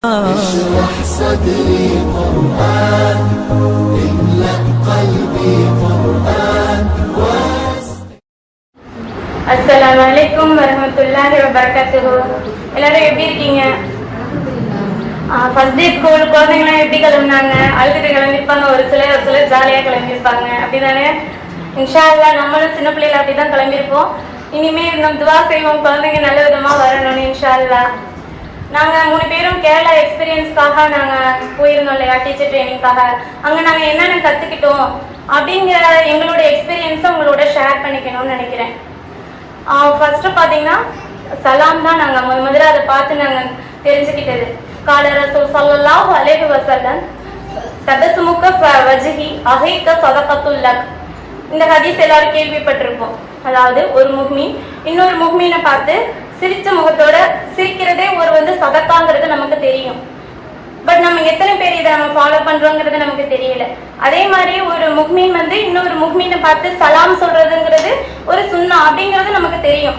اشرح صدري قرآن املأ قلبي قرآن. அஸ்ஸலாமு அலைக்கும் வரஹ்மத்துல்லாஹி வபரகாத்துஹு. எல்லாரும் எப்படி இருக்கீங்க? ஃபர்ஸ்ட் டே ஸ்கூல் குழந்தைங்களாம் எப்படி கிளம்புனாங்க? அழுதுட்டு கிளம்பிருப்பாங்க, ஒரு சிலர் ஜாலியாக கிளம்பிருப்பாங்க, அப்படிதானே? இன்ஷா அல்லாஹ் நம்மளும் சின்ன பிள்ளைல அப்படிதான் கிளம்பியிருப்போம். இனிமே நம்ம துவா செய்வோம் குழந்தைங்க நல்ல விதமா வரணும்னு இன்ஷா அல்லாஹ். நாங்கள் 3 பேரும் கேரளா எக்ஸ்பீரியன்ஸ்க்காக நாங்கள் போயிருந்தோம் இல்லையா, டீச்சர் ட்ரைனிங்காக. அங்கே நாங்கள் என்னென்ன கற்றுக்கிட்டோம் அப்படிங்கிற எங்களோட எக்ஸ்பீரியன்ஸை உங்களோட ஷேர் பண்ணிக்கணும்னு நினைக்கிறேன். ஃபர்ஸ்ட்டு பார்த்தீங்கன்னா சலாம் தான் நாங்கள் முதல்ல அதை பார்த்து நாங்கள் தெரிஞ்சுக்கிட்டது. கால ரசூல் ஸல்லல்லாஹு அலைஹி வஸல்லம் தபஸ்முக வஜ்ஹி அஹீக ஸதகத்துல் லக். இந்த ஹதீஸ் எல்லாரும் கேள்விப்பட்டிருப்போம். அதாவது ஒரு முஹ்மின் இன்னொரு முஹ்மீனை பார்த்து சிரிச்ச முகத்தோட சிரிக்கிறதே ஒரு சதக்காங்கிறது நமக்கு தெரியும். பட் நம்ம எத்தனை பேர் இதை நம்ம ஃபாலோ பண்றோங்கிறது நமக்கு தெரியல. அதே மாதிரி ஒரு முஹ்மீன் இன்னொரு முஹ்மீனை பார்த்து சலாம் சொல்றதுங்கிறது ஒரு சுன்னா அப்படிங்கிறது நமக்கு தெரியும்.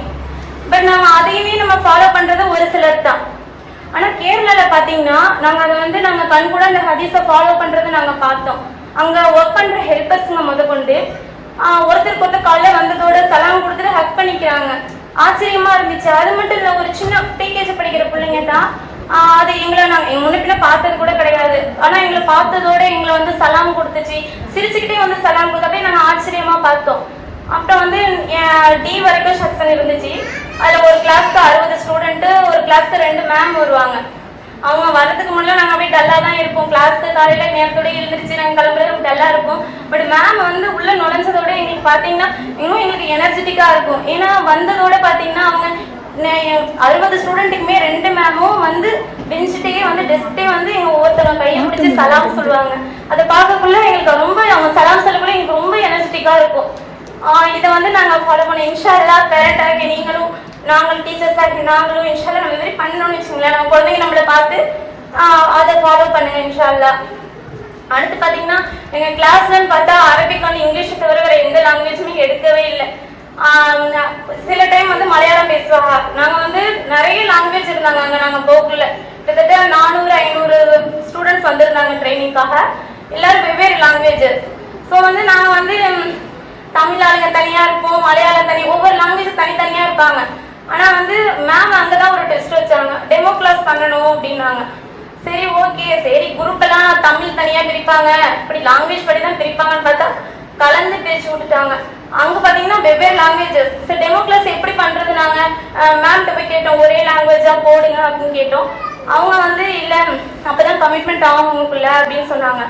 பட் நம்ம அதையுமே நம்ம ஃபாலோ பண்றது ஒரு சிலர் தான். ஆனா கேரளால பாத்தீங்கன்னா நாங்க அதை நாங்க கண் கூட அந்த ஹதீஸை ஃபாலோ பண்றதை நாங்க பார்த்தோம். அங்க ஒர்க் பண்ற ஹெல்பர்ஸ்ங்க கொண்டு ஒருத்தருக்கு ஒருத்தர் காலைல வந்ததோட சலாம் கொடுத்துட்டு ஹக் பண்ணிக்கிறாங்க. ஆச்சரியமா இருந்துச்சு. அது மட்டும் இல்ல, ஒரு சின்ன பிகேஜி படிக்கிற பிள்ளைங்க தான். அது எங்களை நாங்க முன்ன பார்த்தது கூட கிடையாது. ஆனா எங்களை பார்த்ததோட எங்களை சலாம் கொடுத்துச்சு, சிரிச்சுக்கிட்டே சலாம் கொடுத்து அப்படியே நாங்க ஆச்சரியமா பார்த்தோம். அப்புறம் டி வரைக்கும் செக்ஷன் இருந்துச்சு. அதுல ஒரு கிளாஸ்க்கு 60 ஸ்டூடெண்ட், ஒரு கிளாஸ்க்கு 2 மேம் வருவாங்க. அவங்க வரதுக்கு முன்னாடி நாங்கள் அப்படியே டல்லா தான் இருப்போம். கிளாஸ்க்கு காலையில நேரத்தோட எழுந்திரிச்சு நாங்கள் கிளம்புறது டல்லா இருப்போம். பட் மேம் உள்ள நுழைஞ்சதோட எங்களுக்கு பார்த்தீங்கன்னா இன்னும் எங்களுக்கு எனர்ஜெட்டிக்கா இருக்கும். ஏன்னா வந்ததோட பார்த்தீங்கன்னா அவங்க 60 ஸ்டூடெண்ட்டுக்குமே 2 மேமும் பெஞ்சிட்டே டெஸ்க்டே எங்க ஒவ்வொருத்தவங்க கையை பிடிச்சி சலாம் சொல்லுவாங்க. அதை பார்க்கக்குள்ள எங்களுக்கு ரொம்ப அவங்க சலாம் சொல்லக்குள்ள எங்களுக்கு ரொம்ப எனர்ஜெட்டிக்கா இருக்கும். இதை நாங்கள் ஃபாலோ பண்ணோம். இன்ஷா அல்லாஹ் பேரண்டாக நீங்களும் நாங்களும் டீச்சர்ஸாக இருக்கு நாங்களும் இன்ஷா அல்லாஹ் நம்ம மாதிரி பண்ணணும்னு வச்சுங்களேன். நம்ம குழந்தைங்க நம்மளை பார்த்து அதை ஃபாலோ பண்ணுங்க இன்ஷா அல்லாஹ். அடுத்து பார்த்தீங்கன்னா எங்கள் கிளாஸ்லன்னு பார்த்தா அரபிக் இங்கிலீஷை தவிர வேற எந்த லாங்குவேஜுமே எடுக்கவே இல்லை. சில டைம் மலையாளம் பேசுவாங்க. நாங்கள் நிறைய லாங்குவேஜ் இருந்தாங்க அங்கே. நாங்கள் போக்குல கிட்டத்தட்ட 400-500 ஸ்டூடெண்ட்ஸ் வந்திருந்தாங்க ட்ரைனிங்காக. எல்லாரும் வெவ்வேறு லாங்குவேஜஸ். ஸோ நாங்கள் தமிழ் ஆளுங்க தனியா இருப்போம், மலையாளம் தனி, ஒவ்வொரு லாங்குவேஜ் தனித்தனியா இருப்பாங்க. ஆனா மேம் அங்கதான் ஒரு டெஸ்ட் வச்சாங்க, டெமோ கிளாஸ் பண்ணணும் அப்படின்னாங்க. சரி ஓகே, சரி குரூப் எல்லாம் தமிழ் தனியா பிரிப்பாங்க, இப்படி லாங்குவேஜ் படி தான் பிரிப்பாங்கன்னு பார்த்தா கலந்து பிரிச்சு விட்டுட்டாங்க. அங்க பாத்தீங்கன்னா வெவ்வேறு லாங்குவேஜஸ். சரி டெமோ கிளாஸ் எப்படி பண்றது? நாங்க மேம்கிட்ட போய் கேட்டோம், ஒரே லாங்குவேஜா போடுங்க அப்படின்னு கேட்டோம். அவங்க இல்ல அப்பதான் கமிட்மெண்ட் ஆகும் உங்களுக்குள்ள அப்படின்னு சொன்னாங்க.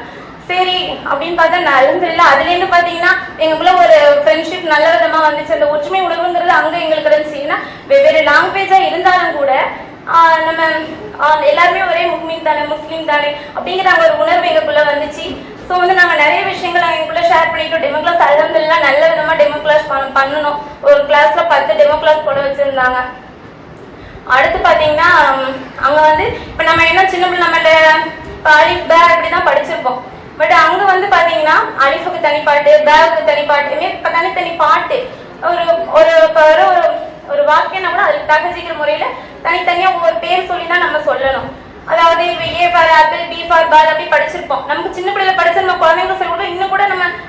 சரி அப்படின்னு பார்த்தா நல்லதில்ல. அதுலேருந்து பார்த்தீங்கன்னா எங்களுக்குள்ள ஒரு ஃப்ரெண்ட்ஷிப் நல்ல விதமா வந்துச்சு. அந்த ஒற்றுமை உணர்வுங்கிறது அங்கே எங்களுக்கு இருந்துச்சு. ஏன்னா வெவ்வேறு லாங்குவேஜா இருந்தாலும் கூட நம்ம எல்லாருமே ஒரே முஹ்மின் தானே, முஸ்லீம் தானே அப்படிங்கிற ஒரு உணர்வு எங்களுக்குள்ள வந்துச்சு. ஸோ நாங்கள் நிறைய விஷயங்கள் எங்களுக்குள்ள ஷேர் பண்ணிட்டோம். டெமோ கிளாஸ் அல்ஹம்துலில்லாஹ் நல்ல விதமா டெமோ கிளாஸ் பண்ணணும். ஒரு கிளாஸ்ல 10 டெமோ கிளாஸ் போட வச்சிருந்தாங்க. அடுத்து பார்த்தீங்கன்னா அங்கே இப்போ நம்ம என்ன சின்ன பிள்ளை நம்ம அலிஃப் பா இப்படிதான் படிச்சிருப்போம். பட் அங்க பாத்தீங்கன்னா அலிஃபுக்கு தனி பாட்டு, பேவுக்கு தனி பாட்டு, தனித்தனி பாட்டு. ஒரு வாக்கியம்னா கூட அதுக்கு தகஜிக்கிற முறையில தனித்தனியா ஒவ்வொரு பேர் சொல்லிதான் நம்ம சொல்லணும். அதாவது A for apple, B for ball அப்படி படிச்சிருப்போம். நமக்கு சின்ன பிள்ளைல படிச்ச நம்ம குழந்தைங்க சொல்லி கொடுத்தோம். இன்னும் கூட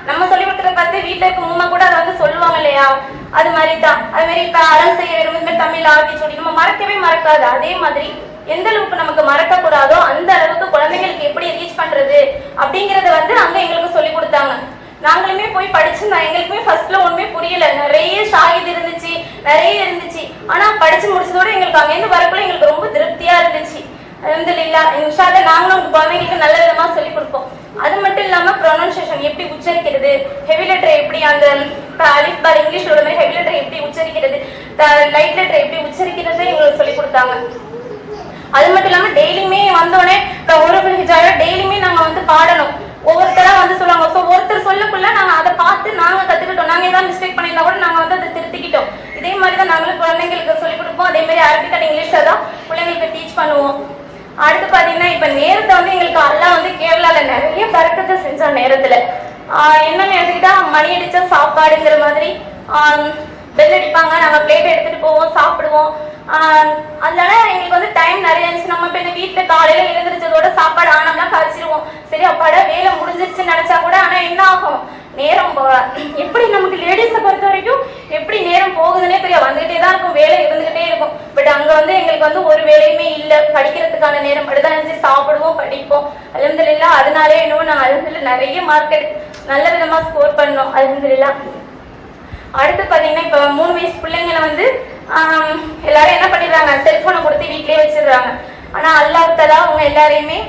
நம்ம சொல்லி கொடுக்கறத பார்த்து வீட்டுல இருக்க மூமா கூட அதை சொல்லுவாங்க இல்லையா? அது மாதிரி தான். அது மாதிரி இப்ப அறம் செய்ய விரும்புமே தமிழ் ஆக்கி சொல்லி நம்ம மறக்கவே மறக்காது. அதே மாதிரி எந்த அளவுக்கு நமக்கு மறக்க கூடாதோ அந்த அளவுக்கு குழந்தைங்களுக்கு எப்படி ரீச் பண்றது அப்படிங்கறத அங்க எங்களுக்கு சொல்லி கொடுத்தாங்க. நாங்களுமே போய் படிச்சிருந்தோம். எங்களுக்குமே ஃபர்ஸ்ட்ல ஒண்ணுமே புரியல. நிறைய ஷாஹித் இருந்துச்சு, நிறைய இருந்துச்சு. ஆனா படிச்சு முடிச்சதோட எங்களுக்கு அங்கேருந்து வரக்குள்ள எங்களுக்கு ரொம்ப திருப்தியா இருந்துச்சு. அல்ஹம்துலில்லாஹ். இன்ஷா அல்லாஹ் நாங்களும் குழந்தைங்களுக்கு நல்ல விதமா சொல்லி கொடுப்போம். அது மட்டும் இல்லாம ப்ரொனன்சியேஷன் எப்படி உச்சரிக்கிறது, ஹெவி லெட்டர் எப்படி அந்த அலிஃப் பார் இங்கிலீஷ்ல மாதிரி ஹெவி லெட்டர் எப்படி உச்சரிக்கிறது, லைட் லெட்டர் எப்படி உச்சரிக்கிறது எங்களுக்கு சொல்லி கொடுத்தாங்க. அது மட்டும் இல்லாம டெய்லியுமே வந்தோடனே ஒரு ஹிஜாயா டெய்லியுமே நாங்க பாடணும். ஒவ்வொருத்தரா சொல்லுவாங்க. ஸோ ஒருத்தர் சொல்லக்குள்ள நாங்க அதை பார்த்து நாங்க கத்துக்கிட்டோம். நாங்க ஏதாவது மிஸ்டேக் பண்ணியிருந்தா கூட நாங்க அதை திருத்திக்கிட்டோம். இதே மாதிரி தான் நாங்களும் குழந்தைங்களுக்கு சொல்லிக் கொடுப்போம். அதே மாதிரி அரபிக் அண்ட் இங்கிலீஷ்ல தான் பிள்ளைங்களுக்கு டீச் பண்ணுவோம். அடுத்து பாத்தீங்கன்னா இப்ப நேரத்தை எங்களுக்கு அல்லாஹ் கேரளால நிறைய பறக்கத்தை செஞ்சோம். நேரத்துல என்னன்னு எடுத்துக்கிட்டா மணி அடிச்சா சாப்பாடுங்கிற மாதிரி பெல் அடிப்பாங்க. நாங்க பிளேட் எடுத்துட்டு போவோம், சாப்பிடுவோம். அதனால எங்களுக்கு வந்து டைம் நிறைய இருந்துச்சு. நம்ம இப்போ இந்த வீட்டில் காலையில எழுந்திரிச்சதோட சாப்பாடு ஆனம்லாம் கழிச்சிருவோம். சரி அப்பாட வேலை முடிஞ்சிருச்சுன்னு நினைச்சா கூட ஆனா என்ன ஆகும், நேரம் எப்படி நமக்கு லேடிஸை பொறுத்த வரைக்கும் எப்படி நேரம் போகுதுன்னே தெரியாது, வந்துகிட்டே தான் இருக்கும், வேலை இருந்துகிட்டே இருக்கும். பட் அங்க வந்து எங்களுக்கு வந்து ஒரு வேலையுமே இல்லை, படிக்கிறதுக்கான நேரம் மட்டும்தான் இருந்துச்சு, சாப்பிடுவோம் படிப்போம். அல்ஹம்துலில்லாஹ் அதனாலே என்னவோ நாங்கள் அல்ஹம்துலில்லாஹ் நிறைய மார்க் எடுத்து நல்ல விதமா ஸ்கோர் பண்ணோம் அல்ஹம்துலில்லாஹ். அடுத்து பாத்தீங்கன்னா இப்ப 3 வயசு பிள்ளைங்களை வந்து எல்லாரும் என்ன பண்ணிடுறாங்க, செல்போனை கொடுத்து வீட்லயே வச்சிடுறாங்க. ஆனா அல்லாஹ் தஆலா அவங்க எல்லாரையுமே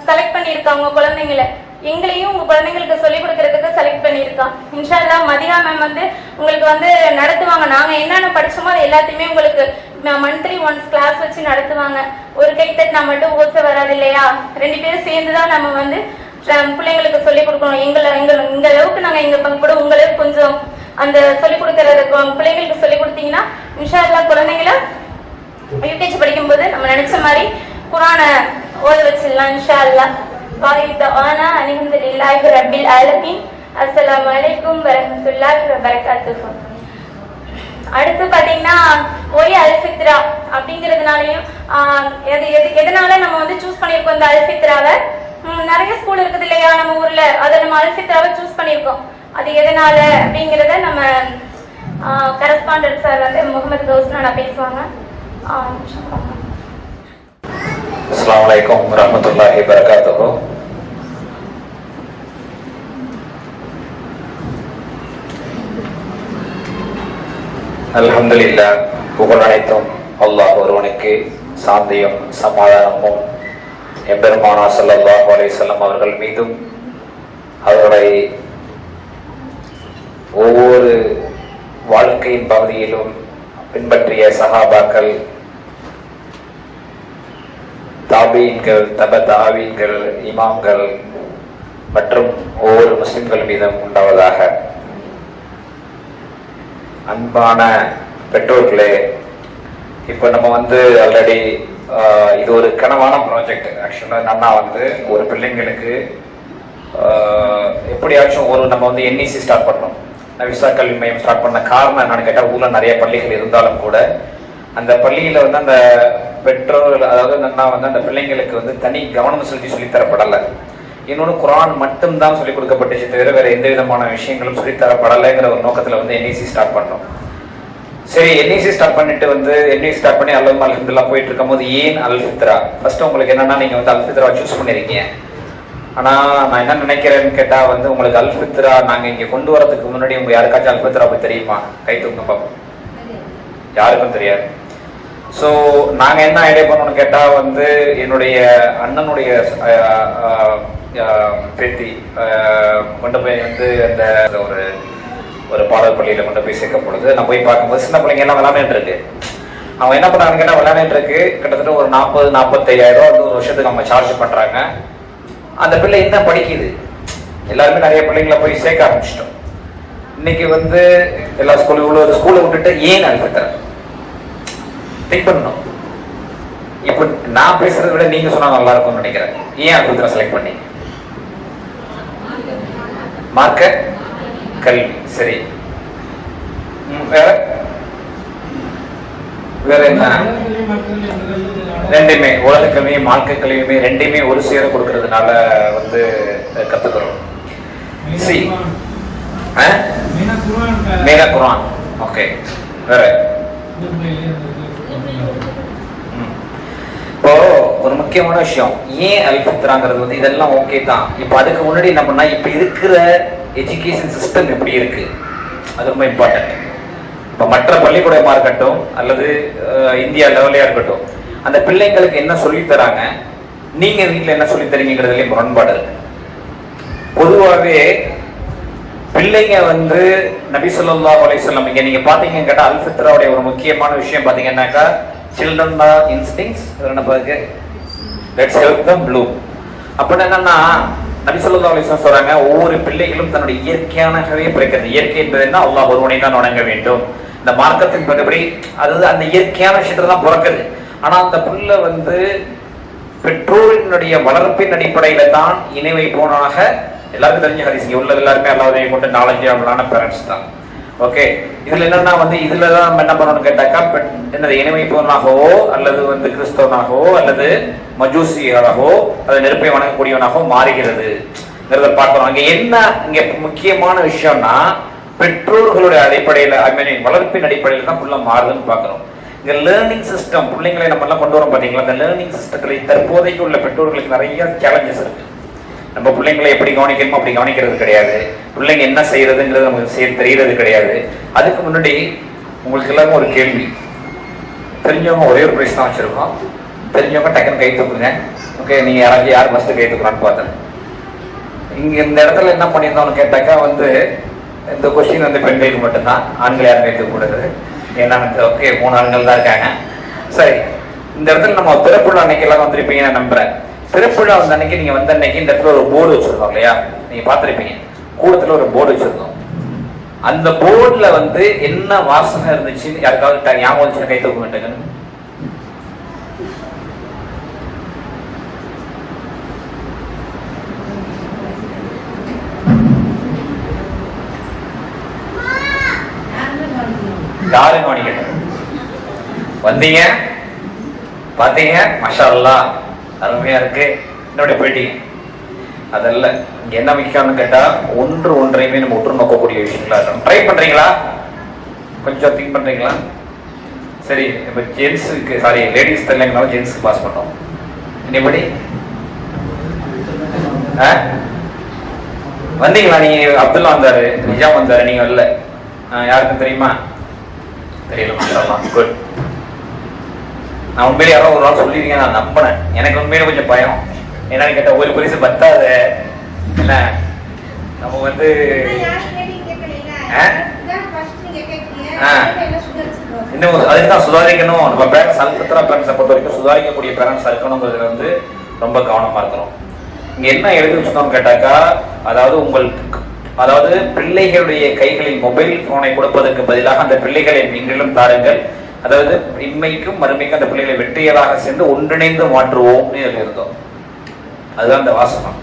செலக்ட் பண்ணியிருக்காங்க குழந்தைங்களை. எங்களையும் உங்க குழந்தைங்களுக்கு சொல்லிக் கொடுக்கறதுக்கு செலக்ட் பண்ணியிருக்கான். இன்ஷா அல்லாஹ் மதினா மேம் வந்து உங்களுக்கு வந்து நடத்துவாங்க. நாங்க என்னென்ன படிச்சோமோ அது எல்லாத்தையுமே உங்களுக்கு மந்த்லி ஒன்ஸ் கிளாஸ் வச்சு நடத்துவாங்க. ஒரு கைத்தட்டினா மட்டும் ஓச வராது இல்லையா, 2 பேரும் சேர்ந்துதான் நம்ம வந்து பிள்ளைங்களுக்கு சொல்லிக் கொடுக்கணும். எங்க அளவுக்கு நாங்க எங்க பங்கு கூட உங்களுக்கு கொஞ்சம் அந்த சொல்லிக் கொடுக்கறது பிள்ளைங்களுக்கு சொல்லிக் கொடுத்தீங்கன்னா இன்ஷா அல்லாஹ் குழந்தைங்களை யூகேஜி படிக்கும் போது நம்ம நினைச்ச மாதிரி குர்ஆனை ஓத வச்சிடலாம் இன்ஷா அல்லாஹ். அல்ஹம்துலில்லாஹி ரப்பில் ஆலமீன். அஸ்ஸலாமு அலைக்கும் வரஹ்மத்துல்லாஹி வபரகாத்துஹு. அடுத்து பாத்தீங்கன்னா ஒரே அல்ஃபித்ரா அப்படிங்கிறதுனாலையும் எதனால நம்ம வந்து சூஸ் பண்ணியிருக்கோம் இந்த அல்ஃபித்ராவை, நிறைய ஸ்கூல் இருக்குது இல்லையா நம்ம ஊர்ல, அதை நம்ம அல்ஃபித்ராவை சூஸ் பண்ணியிருக்கோம். அது எதனால அப்படிங்கிறத நம்ம கரஸ்பாண்டன்ட் சார் வந்து முகமது கௌஸ்னா பேசுவாங்க. அஸ்ஸலாமு அலைக்கும் வரஹ்மத்துல்லாஹி வபரகாத்துஹு. அல்ஹம்துலில்லாஹ், புகழ் அனைத்தும் அல்லாஹ் ஒருவனுக்கு. சாந்தியும் சமாதானமும் எம்பெருமானா ஸல்லல்லாஹு அலைஹி வஸல்லம் அவர்கள் மீதும் அவர்களை ஒவ்வொரு வாழ்க்கையின் பகுதியிலும் பின்பற்றிய சஹாபாக்கள், தாபீன்கள், தப தாபீன்கள், இமாம்கள் மற்றும் ஒவ்வொரு முஸ்லிம்கள் மீதும் உண்டாவதாக. அன்பான பெற்றோர்களே, இப்போ நம்ம வந்து ஆல்ரெடி இது ஒரு கனவான ப்ராஜெக்ட். ஆக்சுவலாக நன்னா வந்து ஒரு பிள்ளைங்களுக்கு எப்படியாச்சும் நம்ம வந்து என்இசி ஸ்டார்ட் பண்ணோம், நவிசா கல்வி மையம் ஸ்டார்ட் பண்ண காரணம் என்னன்னு கேட்டால், ஊரில் நிறைய பள்ளிகள் இருந்தாலும் கூட அந்த பள்ளியில் வந்து அந்த பெற்றோர்கள், அதாவது நன்னா வந்து அந்த பிள்ளைங்களுக்கு வந்து தனி கவனம் செலுத்தி சொல்லித்தரப்படலை. இன்னொன்று குர்ஆன் மட்டும்தான் சொல்லிக் கொடுக்கப்பட்டுச்சு தவிர வேற எந்த விதமான விஷயங்களும் சொல்லித்தரப்படலைங்கிற ஒரு நோக்கத்தில் வந்து என்இசி ஸ்டார்ட் பண்ணோம். சரி, என்இசி ஸ்டார்ட் பண்ணிட்டு வந்து என்இசி ஸ்டார்ட் பண்ணி அல்ஹம்துலில்லாஹ் போயிட்டு இருக்கும் போது ஏன் அல்ஃபித்ரா ஃபர்ஸ்ட் உங்களுக்கு என்னன்னா, நீங்க வந்து அல்ஃபித்ரா சூஸ் பண்ணிருக்கீங்க. ஆனா நான் என்ன நினைக்கிறேன்னு கேட்டா வந்து உங்களுக்கு அல்ஃபித்ரா நாங்க இங்க கொண்டு வரதுக்கு முன்னாடி உங்க யாருக்காச்சும் அல்ஃபித்ரா பத்தி தெரியுமா? கை தூங்க பாப்போம். யாருக்கும் தெரியாது. ஸோ நாங்கள் என்ன ஐடியா பண்ணோம்னு கேட்டால் வந்து என்னுடைய அண்ணனுடைய பேத்தி கொண்டு போய் வந்து அந்த ஒரு பாடல் பள்ளியில் கொண்டு போய் சேர்க்கும் பொழுது நான் போய் பார்க்கும்போது சின்ன பிள்ளைங்க எல்லாம் விளையாண்டுட்டு இருக்கு. அவங்க என்ன பண்ணாங்க கேட்டால் விளையாண்டுட்டு இருக்கு, கிட்டத்தட்ட ஒரு 40-45,000 வந்து ஒரு வருஷத்துக்கு அவங்க சார்ஜ் பண்ணுறாங்க. அந்த பிள்ளை என்ன படிக்குது? எல்லாருமே நிறைய பிள்ளைங்களை போய் சேர்க்க ஆரம்பிச்சிட்டோம். இன்னைக்கு வந்து எல்லா ஸ்கூலும் ஒரு ஸ்கூலை விட்டுட்டு ஏன் அல்ஃபித்ரா திங்க் பண்ணணும். இப்போ நான் பேசுறதை விட நீங்க சொன்னா நல்லா இருக்கும்னு நினைக்கிறேன். ஏன் அல்ஃபித்ரா செலக்ட் பண்ணி? மார்க்க கல்வி. சரி, வேற என்ன? ரெண்டுமே, உலக கல்வியும் மார்க்க கல்வியுமே ரெண்டுமே ஒரு சேர கொடுக்கறதுனால வந்து கத்துக்கிறோம். மேகா குர்ஆன். ஓகே, வேற இப்போ ஒரு முக்கியமான விஷயம், ஏன் அல்ஃபித்ராங்கிறது வந்து இதெல்லாம் ஓகே தான். இப்போ அதுக்கு முன்னாடி என்ன பண்ணா, இப்போ இருக்கிற எஜுகேஷன் சிஸ்டம் எப்படி இருக்கு அது ரொம்ப இம்பார்ட்டன்ட். இப்போ மற்ற பள்ளிக்கூடமா இருக்கட்டும் அல்லது இந்தியா லெவலையா இருக்கட்டும், அந்த பிள்ளைங்களுக்கு என்ன சொல்லி தராங்க, நீங்க வீட்டில் என்ன சொல்லி தரீங்கிறதுலயும் முரண்பாடு இருக்கு. பொதுவாகவே பிள்ளைங்க வந்து நபி ஸல்லல்லாஹு அலைஹி வஸல்லம் இங்க நீங்க பாத்தீங்கன்னு கேட்டா அல்ஃபித்ராவுடைய ஒரு முக்கியமான விஷயம் பாத்தீங்கன்னாக்கா, children are instincts, let's help them bloom. அப்படின்னு என்னன்னா நபி ஸல்லல்லாஹு அலைஹி வஸல்லம் சொல்றாங்க, ஒவ்வொரு பிள்ளைகளும் தன்னுடைய இயற்கையானவே பிறக்கிறது. இயற்கை என்பது என்ன? அல்லாஹ் ஒருவனை தான் வணங்க வேண்டும். இந்த மார்க்கத்தின் படி அதாவது அந்த இயற்கையான விஷயத்துல தான் பிறக்குது. ஆனா அந்த புள்ள வந்து பெற்றோரினுடைய வளர்ப்பின் அடிப்படையில தான் இணை வைப்போனாக எல்லாருக்கும் தெரிஞ்ச ஹதீஸ். இங்க உள்ளது எல்லாருமே அல்லாஹ்வை கொண்டு நாலேஜ் ஆன பேரண்ட்ஸ் தான். ஓகே, இதுல என்னன்னா வந்து இதுலதான் நம்ம என்ன பண்ணணும்னு கேட்டாக்கா என்னது இணைமைப்பவனாகவோ அல்லது வந்து கிறிஸ்தவனாகவோ அல்லது மஜூசியாகவோ அல்லது நெருப்பை வணங்கக்கூடியவனாகவோ மாறுகிறது பார்க்கிறோம். அங்க என்ன இங்க முக்கியமான விஷயம்னா பெற்றோர்களுடைய அடிப்படையில வளர்ப்பின் அடிப்படையில் தான் ஃபுல்லா மாறுதுன்னு பாக்குறோம். இந்த லேர்னிங் சிஸ்டம் பிள்ளைங்களை நம்ம எல்லாம் கொண்டு வரோம் பாத்தீங்களா, இந்த லேர்னிங் சிஸ்டத்துல தற்போதைக்கு உள்ள பெற்றோர்களுக்கு நிறைய சேலஞ்சஸ் இருக்கு. நம்ம பிள்ளைங்களை எப்படி கவனிக்கணுமோ அப்படி கவனிக்கிறது கிடையாது. பிள்ளைங்க என்ன செய்யறதுங்கிறது நமக்கு தெரியறது கிடையாது. அதுக்கு முன்னாடி உங்களுக்கு எல்லாரும் ஒரு கேள்வி, தெரிஞ்சவங்க ஒரே ஒரு பிரைஸ் தான் வச்சிருக்கோம். தெரிஞ்சவங்க டக்குன்னு கை தூக்குங்க. ஓகே, நீங்க யார் ஃபர்ஸ்ட் கை தூக்குறான்னு பார்த்தேன். இங்க இந்த இடத்துல என்ன பண்ணியிருந்தோம்னு கேட்டாக்கா வந்து இந்த கொஸ்டின் வந்து பெண்களுக்கு மட்டும்தான், ஆண்கள் யாரும் கை தூக்கக்கூடாது. ஏன்னா ஓகே 3 ஆண்கள் தான் இருக்காங்க. சரி, இந்த இடத்துல நம்ம பிறப்புள்ள அன்னைக்கு எல்லாம் வந்திருப்பீங்க நான் நம்புறேன். பிறப்புள்ள வந்த அன்னைக்கு நீங்க வந்த அன்னைக்கு இந்த இடத்துல ஒரு போர்டு வச்சிருந்தோம் இல்லையா, நீங்க பார்த்திருப்பீங்க. கூடத்துல ஒரு போர்டு வச்சிருந்தோம். அந்த போர்டுல வந்து என்ன வாசனை இருந்துச்சுன்னு யாருக்காவது ஞாபகம் வச்சு கை தூக்க வேண்டுங்க. யாரும் கவனிக்கல. வந்தீங்க பாத்தீங்க, மாஷா அல்லாஹ் அருமையா இருக்கு, என்னோட போயிட்டீங்க. அதல்ல இங்க என்ன முக்கியம்னு கேட்டா ஒன்றையுமே நம்ம உற்று நோக்கக்கூடிய விஷயங்களா இருக்கணும். ட்ரை பண்றீங்களா? கொஞ்சம் திங்க் பண்றீங்களா? சரி, இப்ப ஜென்ஸுக்கு சாரி லேடிஸ் தெரியலங்கனாலும் ஜென்ஸுக்கு பாஸ் பண்ணோம். எப்படி வந்தீங்களா? நீங்க அப்துல்லா வந்தாரு, நிஜாம் வந்தாரு, நீங்க வரல. யாருக்கும் தெரியுமா? தெரியல. மாஷாஅல்லாஹ், குட். நான் உண்மையிலே யாரோ ஒரு நாள் சொல்லிருக்கீங்க, நான் நம்பினேன். எனக்கு உண்மையில கொஞ்சம் பயம். என்னன்னு கேட்டா ஒரு பரிசு பத்தாது. என்ன நம்ம வந்து இன்னும் அதுக்குதான் சுதாரிக்கணும். நம்ம பேரண்ட்ஸ் அல்ஃபித்ரா பேரண்ட்ஸை பொறுத்த வரைக்கும் சுதாரிக்கக்கூடிய பேரண்ட்ஸா இருக்கணுங்கிறதுல வந்து ரொம்ப கவனமா இருக்கிறோம். இங்க என்ன எழுதி வச்சுக்கோன்னு கேட்டாக்கா, அதாவது பிள்ளைகளுடைய கைகளில் மொபைல் போனை கொடுப்பதற்கு பதிலாக அந்த பிள்ளைகளை நீங்களும் தாருங்கள். அதாவது இன்மைக்கும் மறுமைக்கும் அந்த பிள்ளைகளை வெற்றியலாக சேர்ந்து ஒன்றிணைந்து மாற்றுவோம் இருந்தோம். அதுதான் அந்த வாசகம்.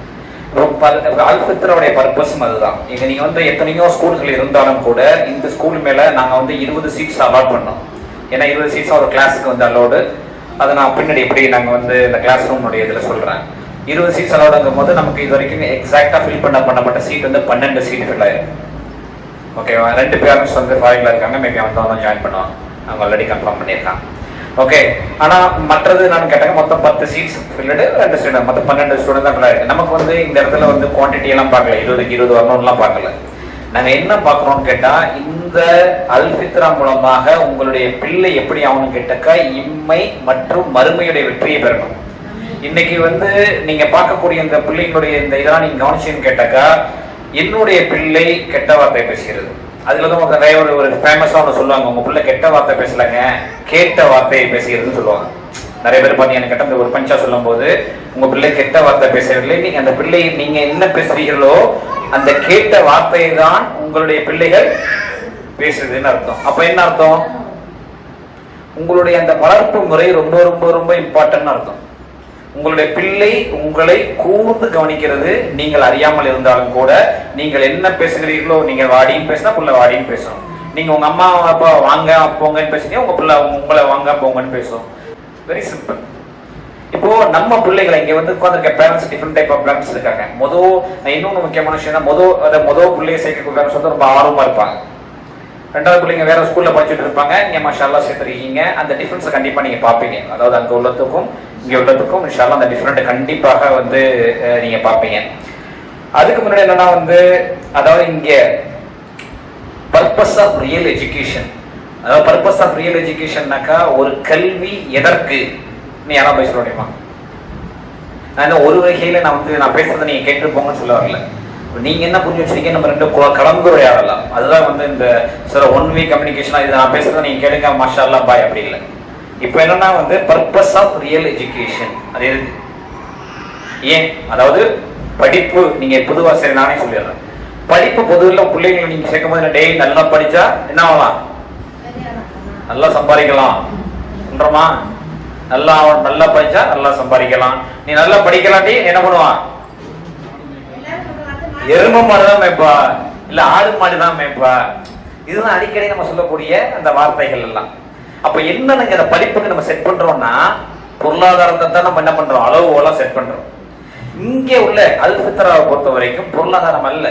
அல்ஃபித்ராவுடைய பர்பஸும் அதுதான். இங்க நீங்க வந்து எத்தனையோ ஸ்கூல்கள் இருந்தாலும் கூட இந்த ஸ்கூல் மேல நாங்க வந்து 20 சீட்ஸ் அலாட் பண்ணோம். ஏன்னா 20 சீட்ஸ் ஒரு கிளாஸுக்கு வந்து அலோடு. அதை நான் பின்னாடி எப்படி நாங்க வந்து இந்த கிளாஸ் ரூமுடைய இதுல சொல்றேன். 20 சீட்ஸ் அலோடுங்கும் போது நமக்கு இது வரைக்கும் எக்ஸாக்டா ஃபில் பண்ணப்பட்ட சீட் வந்து 12 சீட் ஃபில் ஆயிருக்கு. ஓகேவா? 2 பேரண்ட்ஸ் வந்து ஃபாரின்ல இருக்காங்க, மேபி வந்து ஜாயின் பண்ணுவாங்க. அவங்க ஆல்ரெடி கன்ஃபார்ம் பண்ணியிருக்காங்க. ஓகே, ஆனா மற்றது நான் கேட்டாங்க மொத்தம் 10 சீட்ஸ் ஃபில்லடு, 2 ஸ்டூடெண்ட், மொத்தம் 12 ஸ்டூடெண்ட் தான் இருக்கு. நமக்கு வந்து இந்த இடத்துல வந்து குவான்டிட்டி எல்லாம் பார்க்கல, 20 வரணும்லாம் பார்க்கல. நாங்க என்ன பார்க்கறோம்னு கேட்டா, இந்த அல்ஃபித்ரா மூலமாக உங்களுடைய பிள்ளை எப்படி ஆகணும் கேட்டாக்கா இம்மை மற்றும் மறுமையுடைய வெற்றியை பெறணும். இன்னைக்கு வந்து நீங்க பார்க்கக்கூடிய இந்த பிள்ளைங்களுடைய இந்த இதெல்லாம் நீங்க கவனிச்சுன்னு கேட்டாக்கா, என்னுடைய பிள்ளை கெட்ட வார்த்தை பேசுகிறது. அதுலதான் நிறைய ஒரு ஃபேமஸா ஒன்று சொல்லுவாங்க, உங்க பிள்ளை கெட்ட வார்த்தை பேசலங்க, கேட்ட வார்த்தையை பேசுகிறதுன்னு சொல்லுவாங்க. நிறைய பேர் பார்த்தீங்கன்னா கேட்ட ஒரு பஞ்சா சொல்லும் போது உங்க பிள்ளை கெட்ட வார்த்தை பேசவில்லை, நீங்க அந்த பிள்ளை நீங்க என்ன பேசுறீங்களோ அந்த கேட்ட வார்த்தையை தான் உங்களுடைய பிள்ளைகள் பேசுறதுன்னு அர்த்தம். அப்ப என்ன அர்த்தம்? உங்களுடைய அந்த வளர்ப்பு முறை ரொம்ப ரொம்ப ரொம்ப இம்பார்ட்டன்ட் அர்த்தம். உங்களுடைய பிள்ளை உங்களை கூர்ந்து கவனிக்கிறது. நீங்கள் அறியாமல் இருந்தாலும் கூட நீங்கள் என்ன பேசுகிறீர்களோ, நீங்க வாடின்னு பேசினா புள்ள வாடின்னு பேசணும். நீங்க உங்க அம்மா அப்பா வாங்க போங்கன்னு பேசுறீங்க, உங்க பிள்ளை உங்களை வாங்க போங்கன்னு பேசும். Very simple. இப்போ நம்ம பிள்ளைகளை இங்க வந்து உட்காந்துருக்க parents different type of parents இருக்காங்க. இன்னொன்று முக்கியமான விஷயம், மொதல் பிள்ளையை சேர்க்க பேரண்ட்ஸ் வந்து ரொம்ப ஆர்வமா இருப்பாங்க. 2வது பிள்ளைங்க வேற ஸ்கூல்ல படிச்சுட்டு இருப்பாங்க, இங்க மாஷாஅல்லாஹ் சேர்த்துருக்கீங்க. அந்த டிஃபரன்ஸை கண்டிப்பா நீங்க பாப்பீங்க. அதாவது அங்க உள்ளதுக்கும் இங்க உள்ளதுக்கும் இன்ஷாஅல்லாஹ் அந்த டிஃபரெண்ட் கண்டிப்பாக வந்து நீங்க பாப்பீங்க. அதுக்கு முன்னாடி என்னன்னா வந்து, அதாவது இங்க பர்பஸ் ஆஃப் ரியல் எஜுகேஷன், அதாவது பர்பஸ் ஆஃப் ரியல் எஜுகேஷன்னாக்கா ஒரு கல்வி எதற்கு நீ யாராவது பேச முடியுமா? நான் இந்த ஒரு வகையில நான் பேசுறதை நீங்க கேட்டுருப்போங்கன்னு சொல்ல வரல. நீங்க என்ன புரிஞ்சு வச்சிருக்கீங்க, நம்ம 2 கலந்துரையாடலாம். அதுதான் வந்து இந்த சில 1 வீக் கம்யூனிகேஷன். இது நான் பேசுறதை நீங்க கேளுங்க, மாஷா அல்லாஹ் பாய் அப்படி இல்லை. இப்போ என்னன்னா வந்து பர்பஸ் ஆஃப் ரியல் எஜுகேஷன் அது இருக்கு. ஏன்? அதாவது படிப்பு, நீங்க பொதுவா சரி நானே சொல்லிடுறேன், படிப்பு பொதுவில் பிள்ளைங்களை நீங்க சேர்க்கும் போது டெய்லி நல்லா படிச்சா என்ன ஆகலாம்? நல்லா சம்பாதிக்கலாம். நல்லா படிச்சா நல்லா சம்பாதிக்கலாம். நீ நல்லா படிக்கலாட்டி என்ன பண்ணுவான்? எருமை மாடுதான் மேய்ப்பா, இல்ல ஆடு மாடுதான் மேய்ப்பா. இதுதான் அடிக்கடி நம்ம சொல்லக்கூடிய அந்த வார்த்தைகள் எல்லாம். அப்ப என்னன்னு அந்த படிப்புக்கு நம்ம செட் பண்றோம்னா பொருளாதாரத்தை தான் நம்ம என்ன பண்றோம், அளவுகோலாம் செட் பண்றோம். இங்கே உள்ள அல் ஃபித்ராவை பொறுத்த வரைக்கும் பொருளாதாரம் அல்ல,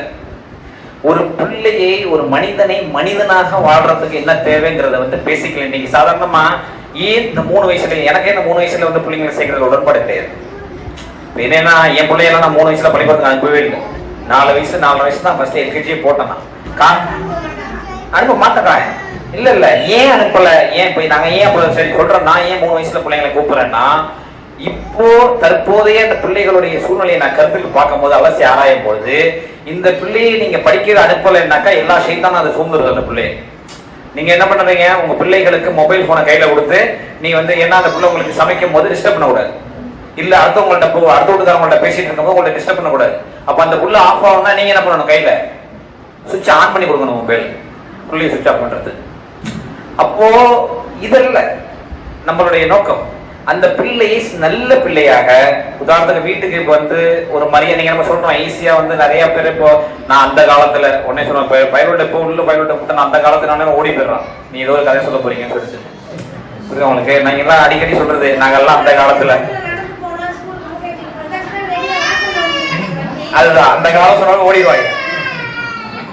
ஒரு பிள்ளையை ஒரு மனிதனை மனிதனாக வாழ்றதுக்கு என்ன தேவைங்கிறத வந்து பேசிக்கல. இன்னைக்கு சாதாரணமா ஏன் இந்த 3 வயசுல எனக்கே இந்த 3 வயசுல வந்து பிள்ளைங்களை சேர்க்கறது உடன்பாடு கிடையாது. என்னன்னா என் பிள்ளையெல்லாம் நான் 3 வயசுல பள்ளிக்கூடத்துக்கு அனுப்பவே இல்லை. 4 வயசு 4 வயசு தான் ஃபர்ஸ்ட் எல்கேஜியே போட்டேன். அனுப்ப மாட்டேன். இல்ல இல்ல ஏன் அனுப்பல, ஏன் போய் நாங்க ஏன் சரி சொல்றோம், நான் ஏன் 3 வயசுல பிள்ளைங்களை கூப்பிடுறேன்னா இப்போ தற்போதைய அந்த பிள்ளைகளுடைய சூழ்நிலையை நான் கருத்துக்கு பார்க்கும் போது அலசி ஆராயும் பொழுது இந்த பிள்ளையை நீங்க படிக்கிற அனுப்பலைன்னாக்கா எல்லா ஷைத்தானும் அதை சூழ்ந்துருது. அந்த பிள்ளையை நீங்க என்ன பண்றீங்க, உங்க பிள்ளைகளுக்கு மொபைல் போனை கையில கொடுத்து நீ வந்து என்ன அந்த பிள்ளை உங்களுக்கு சமைக்கும் போது டிஸ்டர்ப் பண்ணக்கூடாது, இல்ல அடுத்த வீட்டுக்காரங்கள்ட்ட பேசிட்டு இருக்கவங்க உங்களை டிஸ்டர்ப் பண்ணக்கூடாது. அப்ப அந்த புள்ள ஆஃப் ஆகும்னா நீங்க என்ன பண்ணணும், கையில சுவிட்ச் ஆன் பண்ணி கொடுக்கணும் மொபைல், புள்ளையை சுவிட்ச் ஆஃப் பண்றது. அப்போ இதல்ல நம்மளுடைய நோக்கம். அந்த பிள்ளையை நல்ல பிள்ளையாக, உதாரணத்துக்கு வீட்டுக்கு வந்து ஒரு மரியாதை நீங்க நம்ம சொல்றோம் ஈஸியா வந்து நிறைய பேர் இப்போ நான் அந்த காலத்துல உடனே சொல்லுவேன் பைலோட்ட இப்போ உள்ள பைலோட்ட கூட்ட நான் அந்த காலத்துல நானே ஓடி போயிடுறான், நீ ஏதோ ஒரு கதை சொல்ல போறீங்கன்னு சொல்லிட்டு புரியுது உங்களுக்கு. நாங்க எல்லாம் அடிக்கடி சொல்றது நாங்கெல்லாம் அந்த காலத்துல அதுதான் அந்த காலம் சொன்னாலும் ஓடிடுவாங்க,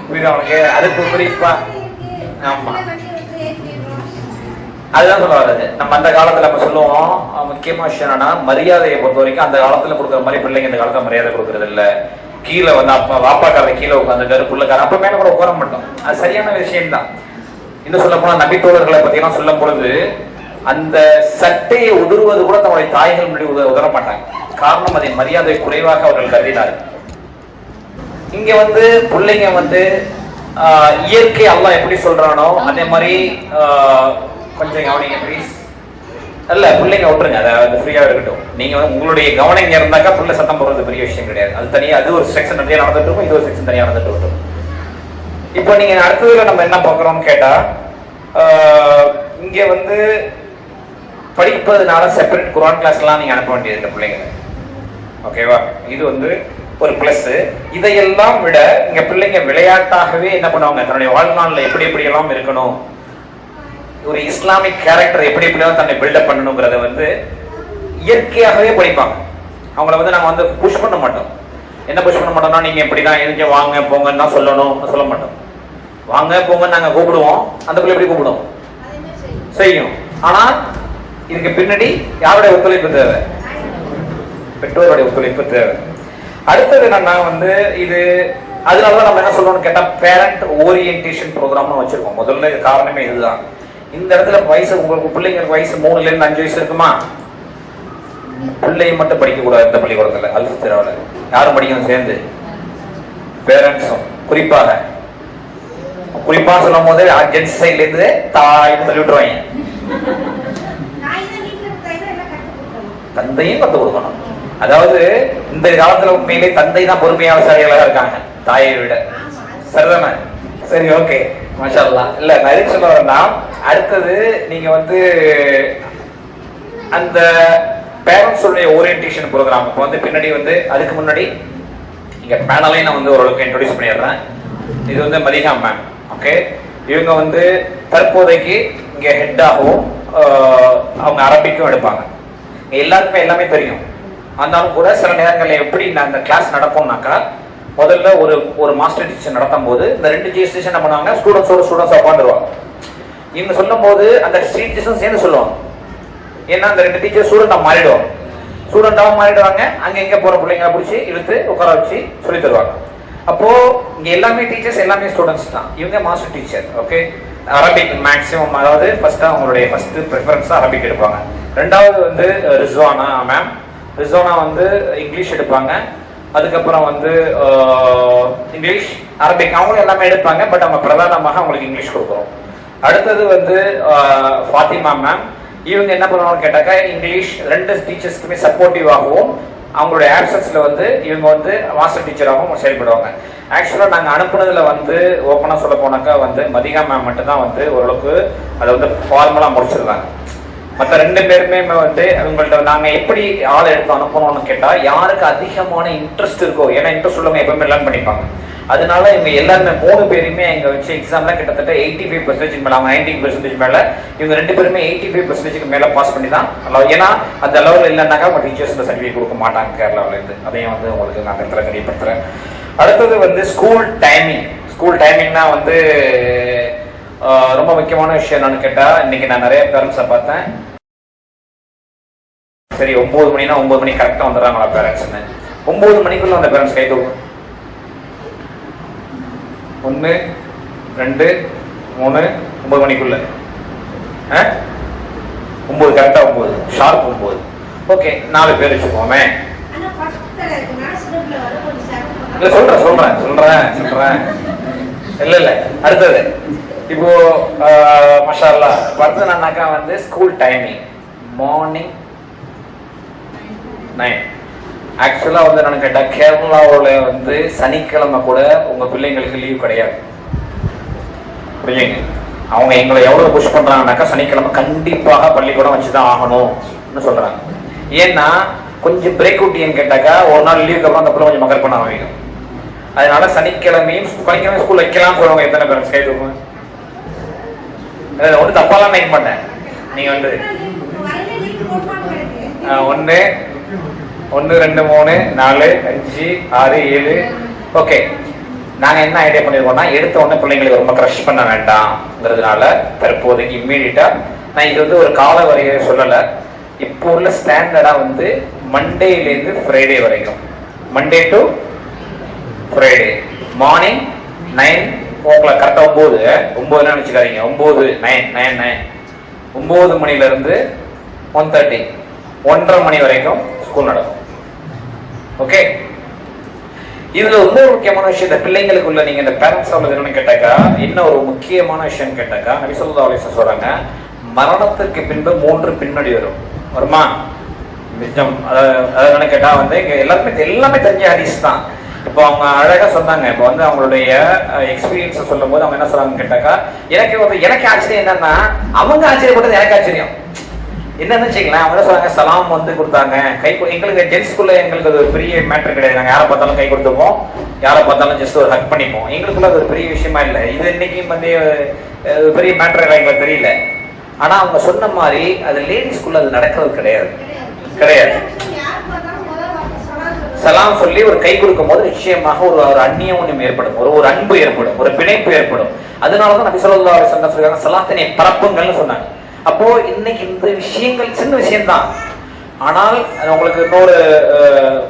புரியுது அவனுக்கு. அதுக்கு குறிப்பா ஆமா அதுதான் சொல்ல வர்றது. நம்ம அந்த காலத்துல நம்ம சொல்லுவோம் முக்கியமா விஷயம் என்னன்னா மரியாதையை பொறுத்த வரைக்கும் அந்த காலத்துல கொடுக்குற மாதிரி பிள்ளைங்க இந்த காலத்துல மரியாதை கொடுக்கறது இல்ல. கீழே வந்து அப்பா வாப்பாக்கார கீழே உட்காந்துக்காரு, புள்ளக்கார அப்ப மேல கூட உட்கார மாட்டோம். அது சரியான விஷயம் தான். இன்னும் சொல்ல போனா நபித்தோழர்களை பத்தி எல்லாம் சொல்லும் பொழுது அந்த சட்டையை உதறுவது கூட தன்னுடைய தாய்கள் முன்னாடி உதர மாட்டாங்க. காரணம் அதை மரியாதை குறைவாக அவர்கள் கருதினார். இங்க வந்து பிள்ளைங்க வந்து இயற்கை அல்லாஹ் எப்படி சொல்றானோ அதே மாதிரி கொஞ்சம் கவனிங்க ப்ளீஸ். இல்ல பிள்ளைங்க விட்டுருங்க, அதை ஃப்ரீயா இருக்கட்டும். நீங்க வந்து உங்களுடைய கவனம் இங்க இருந்தாக்கா பிள்ளை சத்தம் போடுறது பெரிய விஷயம் கிடையாது. அது தனியா அது ஒரு செக்ஷன் நிறைய நடந்துட்டு இருக்கும், இது ஒரு செக்ஷன் தனியா நடந்துட்டு இருக்கும். இப்போ நீங்க அடுத்ததுல நம்ம என்ன பார்க்கறோம்னு கேட்டா இங்க வந்து படிப்பதுனால செப்பரேட் குர்ஆன் கிளாஸ் எல்லாம் நீங்க அனுப்ப வேண்டியது இந்த பிள்ளைங்க, ஓகேவா? இது வந்து ஒரு பிளஸ். இதையெல்லாம் விட இங்க பிள்ளைங்க விளையாட்டாகவே என்ன பண்ணுவாங்க, தன்னுடைய வாழ்நாளில் எப்படி எப்படி எல்லாம் இருக்கணும், ஒரு இஸ்லாமிக் கேரக்டர் எப்படி எப்படியாவது தன்னை பில்டப் பண்ணணுங்கிறத வந்து இயற்கையாகவே படிப்பாங்க. அவங்கள வந்து நாங்கள் வந்து புஷ் பண்ண மாட்டோம். என்ன புஷ் பண்ண மாட்டோம்னா நீங்க எப்படிதான் எதுக்கு வாங்க போங்கன்னு தான் சொல்லணும் சொல்ல மாட்டோம். வாங்க போங்கன்னு நாங்கள் கூப்பிடுவோம், அந்த பிள்ளை எப்படி கூப்பிடுவோம் செய்யும். ஆனா இதுக்கு பின்னாடி யாருடைய ஒத்துழைப்பு தேவை, பெற்றோருடைய ஒத்துழைப்பு தேவை. அடுத்தது என்னன்னா வந்து இது அதனாலதான் நம்ம என்ன சொல்றோம்னு கேட்டா பேரண்ட் ஓரியன்டேஷன் ப்ரோக்ராம்னு வச்சிருக்கோம். முதல்ல காரணமே இதுதான். இந்த இடத்துல வயசு உங்களுக்கு பிள்ளைங்களுக்கு வயசு 3ல இருந்து 5 வயசு இருக்குமா, பிள்ளையை மட்டும் படிக்க கூடாது இந்த பள்ளிக்கூடத்துல. அல் ஃபித்ராவில் யாரும் படிக்கணும் சேர்ந்து, பேரண்ட்ஸும் குறிப்பா சொல்லும் போது ஜென்ஸ் சைட்ல இருந்து தாய்னு சொல்லி விட்டுருவாங்க. தந்தையும் கத்து கொடுக்கணும். அதாவது இந்த காலத்துல உண்மையிலே தந்தை தான் பொறுமையாளர்களாக இருக்காங்க தாயை விட. சரிதானே? சரி, ஓகே, மாஷா அல்லாஹ். இல்ல நான் எதுக்கு சொல்ல வரேன்னா அடுத்தது நீங்க வந்து அந்த பேரண்ட்ஸோடைய ஓரியன்டேஷன் ப்ரோக்ராம் இப்போ வந்து பின்னாடி வந்து அதுக்கு முன்னாடி இங்க பேனலையும் நான் வந்து ஓரளவுக்கு இன்ட்ரோடியூஸ் பண்ணிடுறேன். இது வந்து மதிகா மேம், ஓகே. இவங்க வந்து தற்போதைக்கு இங்க ஹெட்டாகவும் அவங்க அரபிக்கும் எடுப்பாங்க. எல்லாருக்குமே எல்லாமே தெரியும். ஆனாலும் கூட சில நேரங்களில் எப்படி அந்த கிளாஸ் நடப்போம்னாக்கா முதல்ல ஒரு மாஸ்டர் டீச்சர் நடத்தும் போது இந்த 2 டீச்சர்ஸ் என்ன பண்ணுவாங்க, ஸ்டூடெண்ட்ஸ் உட்காந்துருவாங்க. இவங்க சொல்லும் போது அந்த டீச்சர்ஸும் சேர்ந்து சொல்லுவாங்க. ஏன்னா அந்த 2 டீச்சர் ஸ்டூடெண்டாகவும் மாறிடுவாங்க. அங்க எங்க போற பிள்ளைங்களை பிடிச்சி இழுத்து உட்கார வச்சு சொல்லி தருவாங்க. அப்போ இங்க எல்லாமே டீச்சர்ஸ் எல்லாமே ஸ்டூடெண்ட்ஸ் தான். இவங்க master teacher, okay. Arabic maximum, அதாவது அவங்களுடைய ஃபர்ஸ்ட் ப்ரிஃபரன்ஸ் அரபிக் எடுப்பாங்க. ரெண்டாவது வந்து ரிஸ்வானா மேம். ரிஸ்வானா வந்து இங்கிலீஷ் எடுப்பாங்க. அதுக்கப்புறம் வந்து இங்கிலீஷ் அரபிக் அவங்களும் எல்லாமே எடுப்பாங்க. பட் அவங்க பிரதானமாக அவங்களுக்கு இங்கிலீஷ் கொடுக்குறோம். அடுத்தது வந்து ஃபாத்திமா மேம். இவங்க என்ன பண்ணுவாங்கன்னு கேட்டாக்கா இங்கிலீஷ் 2 டீச்சர்ஸ்க்குமே சப்போர்ட்டிவாகவும் அவங்களுடைய ஆப்சன்ஸ்ல வந்து இவங்க வந்து மாஸ்டர் டீச்சராகவும் செயல்படுவாங்க. ஆக்சுவலா நாங்க அனுப்புனதுல வந்து ஓப்பனா சொல்ல போனாக்கா வந்து மதிகா மேம் மட்டும் தான் வந்து ஓரளவுக்கு அதை வந்து ஃபார்மலா முடிச்சிருந்தாங்க. மற்ற 2 பேருமே வந்து உங்கள்ட்ட நாங்க எப்படி ஆள் எடுத்து அனுப்பணும்னு கேட்டா யாருக்கு அதிகமான இன்ட்ரெஸ்ட் இருக்கோ, ஏன்னா இன்ட்ரெஸ்ட் உள்ளவங்க எப்பவுமே லேர்ன் பண்ணிப்பாங்க. அதனால இவங்க எல்லாருமே 3 பேருமே இங்க வச்சு எக்ஸாம்ல கிட்டத்தட்ட 85% மேல, அவங்க 90% மேல, இவங்க 2 பேருமே 85% மேல பாஸ் பண்ணி தான். ஏன்னா அந்த லெவலில் இல்லைன்னாக்கா அவங்க டீச்சர்ஸ் சர்டிஃபிகேட் கொடுக்க மாட்டாங்க கேரளாவில இருந்து. அதையும் வந்து உங்களுக்கு நான் இடத்துல தெரியப்படுத்துறேன். அடுத்தது வந்து ஸ்கூல் டைமிங். ஸ்கூல் டைமிங்னா வந்து ரொம்ப முக்கியமான விஷயம் என்னன்னு கேட்டா, இன்னைக்கு நான் நிறைய பேரண்ட்ஸை பார்த்தேன். சரி 9 மணினா 9 மணி கரெக்டா வந்துடுறாங்களா பேரண்ட்ஸ்ன்னு? 9 மணிக்குள்ள அந்த பேரண்ட்ஸ் கை தூக்கும். 1 2 3 9 மணிக்குள்ள 9 கரெக்டா 9 ஷார்ப் 9. ஓகே 4 பேர் வச்சுக்கோமே. இல்ல சொல்றேன் இல்ல அடுத்தது இப்போ மாஷா அல்லாஹ் வர்தனாக்கா வந்து ஸ்கூல் டைமிங் மார்னிங் 9. ஆக்சுவலா வந்து என்னன்னு கேட்டா கேரளாவோட வந்து சனிக்கிழமை கூட உங்க பிள்ளைங்களுக்கு லீவ் கிடையாது. புரியுங்க? அவங்க எங்களை எவ்வளவு புஷ் பண்றாங்கன்னாக்கா சனிக்கிழமை கண்டிப்பாக பள்ளிக்கூடம் வச்சுதான் ஆகணும்னு சொல்றாங்க. ஏன்னா கொஞ்சம் பிரேக் விட்டியன்னு கேட்டாக்கா ஒரு நாள் லீவுக்கு அப்புறம் அந்த பிள்ளை கொஞ்சம் மக்கள் பண்ண ஆரம்பிக்கும். அதனால சனிக்கிழமையும் ஸ்கூல் வைக்கலாம் சொல்லுவாங்க. எத்தனை பேரண்ட்ஸ் கை தூக்குங்க? ஒன்றும் தப்பாலாம் நினைக்க மாட்டேன். நீங்க வந்து 1 2 3 4 5 6 7. ஓகே நாங்க என்ன ஐடியா பண்ணிருக்கோம்னா, எடுத்த உடனே பிள்ளைங்களுக்கு ரொம்ப கிரஷ் பண்ண வேண்டாம்ங்கிறதுனால தற்போதைக்கு இம்மீடியட்டா நான் இது வந்து ஒரு கால வரைய சொல்லல. இப்போ உள்ள ஸ்டாண்டர்டா வந்து மண்டேலேருந்து ஃப்ரைடே வரைக்கும், Monday to Friday morning 9 o'clock கரெக்டா 9 நினைச்சுக்காதீங்க. 9 9 9 மணில இருந்து 1:30 1:30 மணி வரைக்கும் ஸ்கூல் நடக்கும். ஓகே இதுல இன்னொரு முக்கியமான விஷயம், இந்த பிள்ளைங்களுக்குள்ள நீங்க இந்த பேரண்ட்ஸ் என்னன்னு கேட்டாக்கா, என்ன ஒரு முக்கியமான விஷயம் கேட்டாக்கா, நபி ஸல்லல்லாஹு அலைஹி வஸல்லம் சொல்றாங்க, மரணத்திற்கு பின்பு 3 பின்னடி வருமா நிஜம். அதாவது கேட்டா வந்து எல்லாமே தெரிஞ்ச ஹதீஸ் தான். இப்போ அவங்க அழகா சொன்னாங்க. இப்போ வந்து அவங்களுடைய எக்ஸ்பீரியன்ஸ் சொல்லும் போது அவங்க என்ன சொல்றாங்கன்னு கேட்டாக்கா, எனக்கு ஆச்சரியம் என்னன்னா, அவங்க ஆச்சரியப்பட்டது எனக்கு ஆச்சரியம் என்னன்னு வச்சுக்கலாம். அவங்க என்ன சொல்றாங்க, சலாம் வந்து கொடுத்தாங்க கை. எங்களுக்கு ஜென்ஸ்குள்ள எங்களுக்கு அது ஒரு பெரிய மேட்டர் கிடையாது. நாங்கள் யாரை பார்த்தாலும் கை கொடுத்துப்போம், யாரை பார்த்தாலும் ஜஸ்ட் ஒரு ஹக் பண்ணிப்போம். எங்களுக்குள்ள அது ஒரு பெரிய விஷயமா இல்லை. இது இன்னைக்கு வந்து பெரிய மேட்டர் எங்களுக்கு தெரியல. ஆனா அவங்க சொன்ன மாதிரி அது லேடிஸ்குள்ள அது நடக்கிறது கிடையாது. சலாம் சொல்லி ஒரு கை கொடுக்கும் போது நிச்சயமாக ஒரு அந்நியம் ஏற்படும், ஒரு அன்பு ஏற்படும், ஒரு பிணைப்பு ஏற்படும். அதனாலதான் நபி ஸல்லல்லாஹு அலைஹி வஸல்லம் சொல்றாங்க, சலாத்தினை பரப்புங்கள்னு சொன்னாங்க. அப்போ இன்னைக்கு இந்த விஷயங்கள் சின்ன விஷயம்தான். ஆனால் உங்களுக்கு இன்னொரு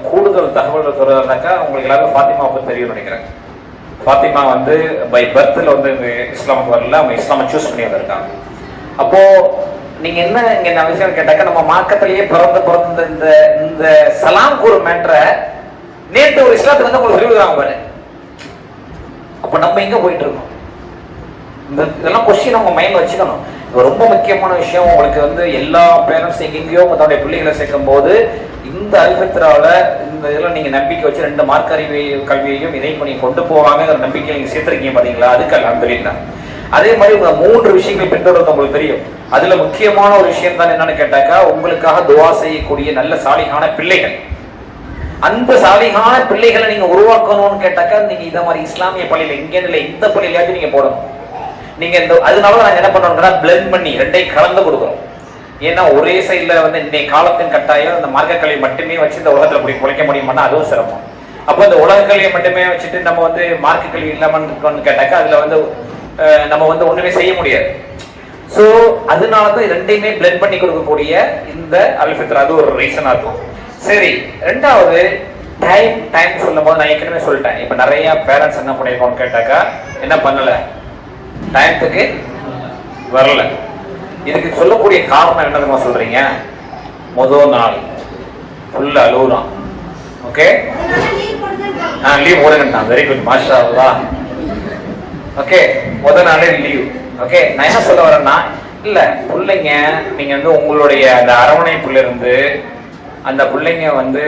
கூடுதல் தகவல் சொல்றதுனாக்கா, உங்களுக்கு எல்லாரும் ஃபாத்திமா பத்தி தெரியும் நினைக்கிறேன். ஃபாத்திமா வந்து பை பர்த்ல வந்து இஸ்லாமுக்கு வரல, அவங்க இஸ்லாமை சூஸ் பண்ணி வந்திருக்காங்க. அப்போ நீங்க என்ன விஷயம் கேட்டாக்கா, நம்ம மார்க்கத்திலேயே பிறந்த இந்த சலாம் கூறு மேட்டரை நேற்று ஒரு இஸ்லாத்துக்கு வந்து உங்களுக்கு சொல்லிவிடுறாங்க பாரு. அப்ப நம்ம எங்க போயிட்டு இருக்கோம்? இதெல்லாம் கொஸ்டின் அவங்க மைண்ட்ல வச்சுக்கணும். ரொம்ப முக்கியமான விஷயம். உங்களுக்கு வந்து எல்லா பேரண்ட்ஸ் எங்கெங்கயோ தன்னுடைய பிள்ளைகளை சேர்க்கும் போது இந்த அல்ஃபித்ரால இந்த இதெல்லாம் நீங்க நம்பிக்கை வச்சு 2 மார்க் கல்வியையும் இதை பண்ணி கொண்டு போவாங்கிற நம்பிக்கை நீங்க சேர்த்திருக்கீங்க பாத்தீங்களா, அதுக்கு அல்ஹம்துலில்லாஹ். அதே மாதிரி 3 விஷயங்கள் பின்தொடர்ந்து உங்களுக்கு தெரியும். அதுல முக்கியமான ஒரு விஷயம் தான் என்னன்னு கேட்டாக்கா, உங்களுக்காக துவா செய்யக்கூடிய நல்ல சாலிகான பிள்ளைகள். அந்த சாலிகான பிள்ளைகளை நீங்க உருவாக்கணும்னு கேட்டாக்கா, நீங்க இத மாதிரி இஸ்லாமிய பள்ளியில எங்க இந்த பள்ளியிலாச்சும் நீங்க போடணும். நீங்க அதனாலதான் நாங்க என்ன பண்றோம்னா, பிளெண்ட் பண்ணி 2ஐயும் கலந்து கொடுக்குறோம். ஏன்னா ஒரே சைட்ல வந்து இன்னைக்கு காலத்தின் கட்டாயம் இந்த மார்க்க கல்வி மட்டுமே வச்சு இந்த உலகத்துல போய் குறைக்க முடியுமானா அதுவும் சிரமம். அப்போ இந்த உலக கல்வியை மட்டுமே வச்சுட்டு நம்ம வந்து மார்க்க கல்வி இல்லாம இருக்கோம்னு கேட்டாக்கா, அதுல வந்து நம்ம வந்து ஒண்ணுமே செய்ய முடியாது. சோ அதனாலதான் 2ஐயுமே பிளெண்ட் பண்ணி கொடுக்கக்கூடிய இந்த அல்ஃபித்ரா அது ஒரு ரீசனா இருக்கும். சரி, 2வது டைம் சொல்லும் போது நான் ஏற்கனவே சொல்லிட்டேன். இப்ப நிறைய பேரண்ட்ஸ் என்ன பண்ணிருக்கோம்னு கேட்டாக்கா, என்ன பண்ணல, டைத்துக்கு வரல. இதுக்கு சொல்லக்கூடிய காரணம் என்னதுமா சொல்றீங்க? முதல் நாள் ஃபுல்லா அழுகுறான். ஓகே லீவ் போடுங்கட்டான். வெரி குட், மாஷா அல்லாஹ். ஓகே முதல் நாளே லீவ். ஓகே நான் என்ன சொல்ல வரேன்னா, இல்ல பிள்ளைங்க நீங்க வந்து உங்களுடைய அந்த அரவணைப்புல இருந்து அந்த பிள்ளைங்க வந்து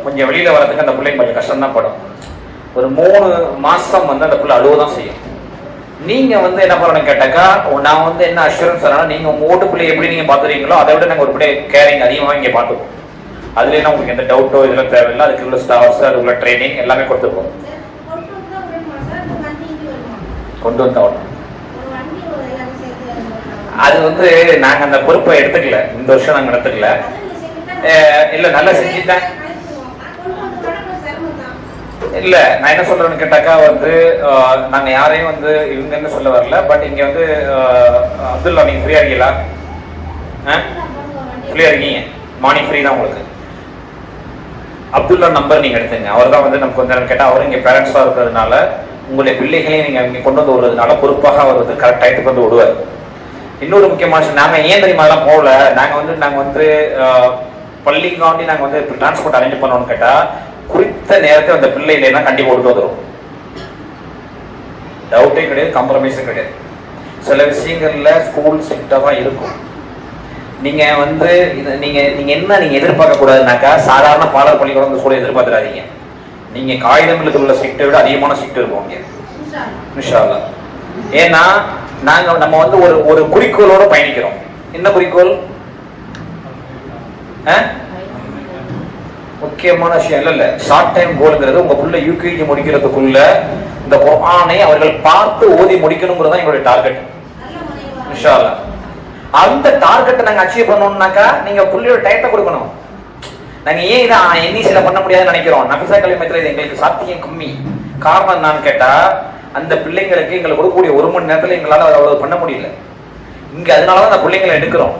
கொஞ்சம் வெளியில வர்றதுக்கு அந்த பிள்ளைங்க கொஞ்சம் கஷ்டம் தான் படும். ஒரு 3 மாசம் வந்து அந்த பிள்ளை அழுவதான் செய்யும். நீங்க வந்து என்ன பண்ணணும் கேட்டாக்கா, நான் வந்து என்ன அஷூரன்ஸ் தரேன்னா, நீங்க உங்க ஓட்டு பிள்ளை எப்படி நீங்க பாத்துறீங்களோ அதை விட நாங்க ஒரு பிள்ளை கேரிங் அதிகமா இங்க பாத்துப்போம். அதுல உங்களுக்கு எந்த டவுட்டோ இதெல்லாம் தேவையில்லை. அதுக்கு உள்ள ஸ்டாஃப்ஸ், அதுக்குள்ள ட்ரைனிங் எல்லாமே கொடுத்துருப்போம். கொண்டு வந்தோம். அது வந்து நாங்க அந்த பொறுப்பை எடுத்துக்கல, இந்த வருஷம் நாங்க எடுத்துக்கல. இல்ல நல்லா செஞ்சுட்டேன். இல்ல நான் என்ன சொல்றேன்னு கேட்டாக்கா வந்து நாங்க யாரையும் வந்து இவங்கன்னு சொல்ல வரல. பட் இங்க வந்து அப்துல்லா நீங்க ஃப்ரீயா இருக்கீங்களா? ஃப்ரீயா இருக்கீங்க? மார்னிங் ஃப்ரீ தான் உங்களுக்கு. அப்துல்லா நம்பர் நீங்க எடுத்துங்க. அவர் தான் வந்து நமக்கு வந்து கேட்டா அவரும் இங்க பேரண்ட்ஸா இருக்கிறதுனால உங்களுடைய பிள்ளைகளையும் நீங்க இங்க கொண்டு வந்து விடுறதுனால பொறுப்பாக அவர் வந்து கரெக்ட் டைத்துக்கு வந்து விடுவார். இன்னொரு முக்கியமான விஷயம், நாங்க ஏன் தெரியுமா எல்லாம் போகல, நாங்க வந்து பள்ளிக்காண்டி நாங்க வந்து டிரான்ஸ்போர்ட் அரேஞ்ச் பண்ணோம்னு கேட்டா குறித்த நேரத்தை அந்த பிள்ளை இல்லைன்னா கண்டிப்பா கொடுத்து வந்துடும். டவுட்டே கிடையாது, காம்ப்ரமைஸும் கிடையாது. சில விஷயங்கள்ல ஸ்கூல் ஸ்ட்ரிக்டா தான் இருக்கும். நீங்க வந்து நீங்க என்ன நீங்க எதிர்பார்க்க கூடாதுனாக்கா சாதாரண பாலர் பள்ளிக்கூடம் ஸ்கூலை எதிர்பார்த்துறாதீங்க. நீங்க காகிதங்களுக்கு உள்ள ஸ்ட்ரிக்டை விட அதிகமான ஸ்ட்ரிக்ட் இருக்கும் இங்க இன்ஷா அல்லாஹ். ஏன்னா நம்ம வந்து ஒரு குறிக்கோளோட பயணிக்கிறோம். என்ன குறிக்கோள்? முக்கியமான விஷயம் இல்ல ஷார்ட் டைம் கோல்ங்கிறது உங்க புள்ள யூகேஜி முடிக்கிறதுக்குள்ள இந்த குர்ஆனை அவர்கள் பார்த்து ஓதி முடிக்கணுங்கிறது எங்களுடைய டார்கெட் இன்ஷா அல்லாஹ். அந்த டார்கெட்டை நாங்க அச்சீவ் பண்ணணும்னாக்கா நீங்க புள்ளையோட டயத்தை கொடுக்கணும். நாங்க ஏன் இதை என்இசில பண்ண முடியாதுன்னு நினைக்கிறோம். நபிசா கலிமத்துல இது எங்களுக்கு சாத்தியம் கம்மி. காரணம் என்னன்னு கேட்டா அந்த பிள்ளைங்களுக்கு எங்களுக்கு கொடுக்கக்கூடிய 1 மணி நேரத்துல எங்களால அவ்வளவு பண்ண முடியல இங்க. அதனாலதான் அந்த பிள்ளைங்களை எடுக்கிறோம்.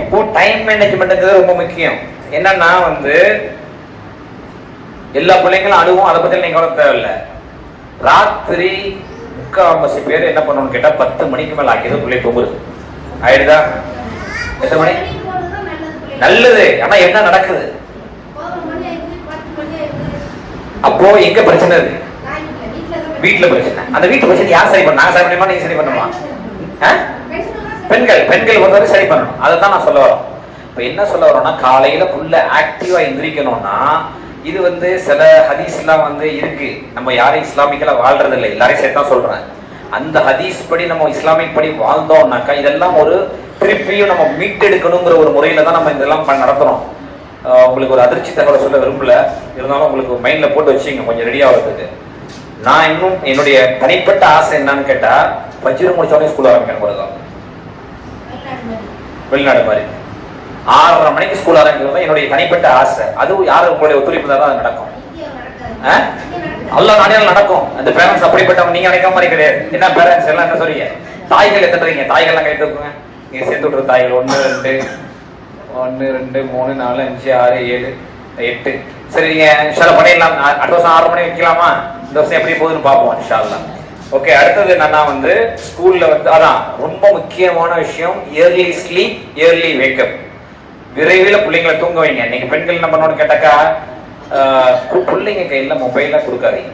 இப்போ டைம் மேனேஜ்மெண்ட்ங்கிறது ரொம்ப முக்கியம். என்னன்னா வந்து எல்லா பிள்ளைங்களும் அழுவும், அதை பத்தி நீங்க தேவையில்லை. ராத்திரி 3/4 பேர் என்ன பண்ணணும்னு கேட்டா 10 மணிக்கு மேல ஆக்கியது பிள்ளை தூங்குறது ஆயிடுதா? எத்தனை மணி? நல்லது. ஆனா என்ன நடக்குது? அப்போ எங்க பிரச்சனை இருக்கு? வீட்டுல பிரச்சனை. அந்த வீட்டு பிரச்சனை யார் சரி பண்ண? நான் சரி பண்ணுமா, நீங்க சரி பண்ணுமா? பெண்கள் பொறுத்தவரை சரி பண்ணணும். அதை தான் நான் சொல்ல வரோம். இப்ப என்ன சொல்ல வரோம்னா காலையில புள்ள ஆக்டிவா எந்திரிக்கணும்னா இது வந்து சில ஹதீஸ் எல்லாம் வந்து இருக்கு. நம்ம யாரும் இஸ்லாமிக்கலா வாழ்றது இல்லை, எல்லாரையும் சேர்த்தா சொல்றேன். அந்த ஹதீஸ் படி நம்ம இஸ்லாமிக் படி வாழ்ந்தோம்னாக்கா இதெல்லாம் ஒரு திருப்பியும் நம்ம மீட்டெடுக்கணுங்கிற ஒரு முறையில தான் நம்ம இதெல்லாம் நடத்துறோம். உங்களுக்கு ஒரு அதிர்ச்சி தகவலை சொல்ல விரும்பல, இருந்தாலும் உங்களுக்கு மைண்ட்ல போட்டு வச்சுங்க கொஞ்சம் ரெடி ஆகிறதுக்கு. நான் இன்னும் என்னுடைய தனிப்பட்ட ஆசை என்னன்னு கேட்டா ஃபஜ்ர் முடிச்சோடனே ஸ்கூல் ஆரம்பிக்கணும் போல. வெளிநாடு மாதிரி 6:30 மணிக்கு ஸ்கூல் ஆரம்பிக்கிறது என்னுடைய தனிப்பட்ட ஆசை. அதுவும் யாரும் உங்களுடைய ஒத்துழைப்பு தான் அது நடக்கும். அல்லாஹ் நாடியால் நடக்கும். அந்த பேரண்ட்ஸ் அப்படிப்பட்டவங்க நீங்க நினைக்காம மாதிரி கிடையாது. என்ன பேரண்ட்ஸ் எல்லாம் என்ன சொல்றீங்க? தாய்கள் எத்தனைங்க? தாய்கள்லாம் கை தூக்குங்க. நீங்க சேர்த்து விட்டுற தாய்கள் 1 2 3 4 5 6 7 8. சரி நீங்க இன்ஷால்லா பண்ணிடலாம். அடுத்த வருஷம் 6 மணி வைக்கலாமா? இந்த வருஷம் எப்படி போகுதுன்னு பார்ப்போம் இன்ஷால்லா. ஓகே. அடுத்தது என்னன்னா வந்து ஸ்கூல்ல வந்து அதான் ரொம்ப முக்கியமான விஷயம், இயர்லி ஸ்லீப் இயர்லி வேக்கப். விரைவில் பிள்ளைங்களை தூங்க வைங்க. நீங்க பெண்கள் என்ன பண்ணணும்னு கேட்டாக்கா பிள்ளைங்க கையில மொபைல கொடுக்காதீங்க.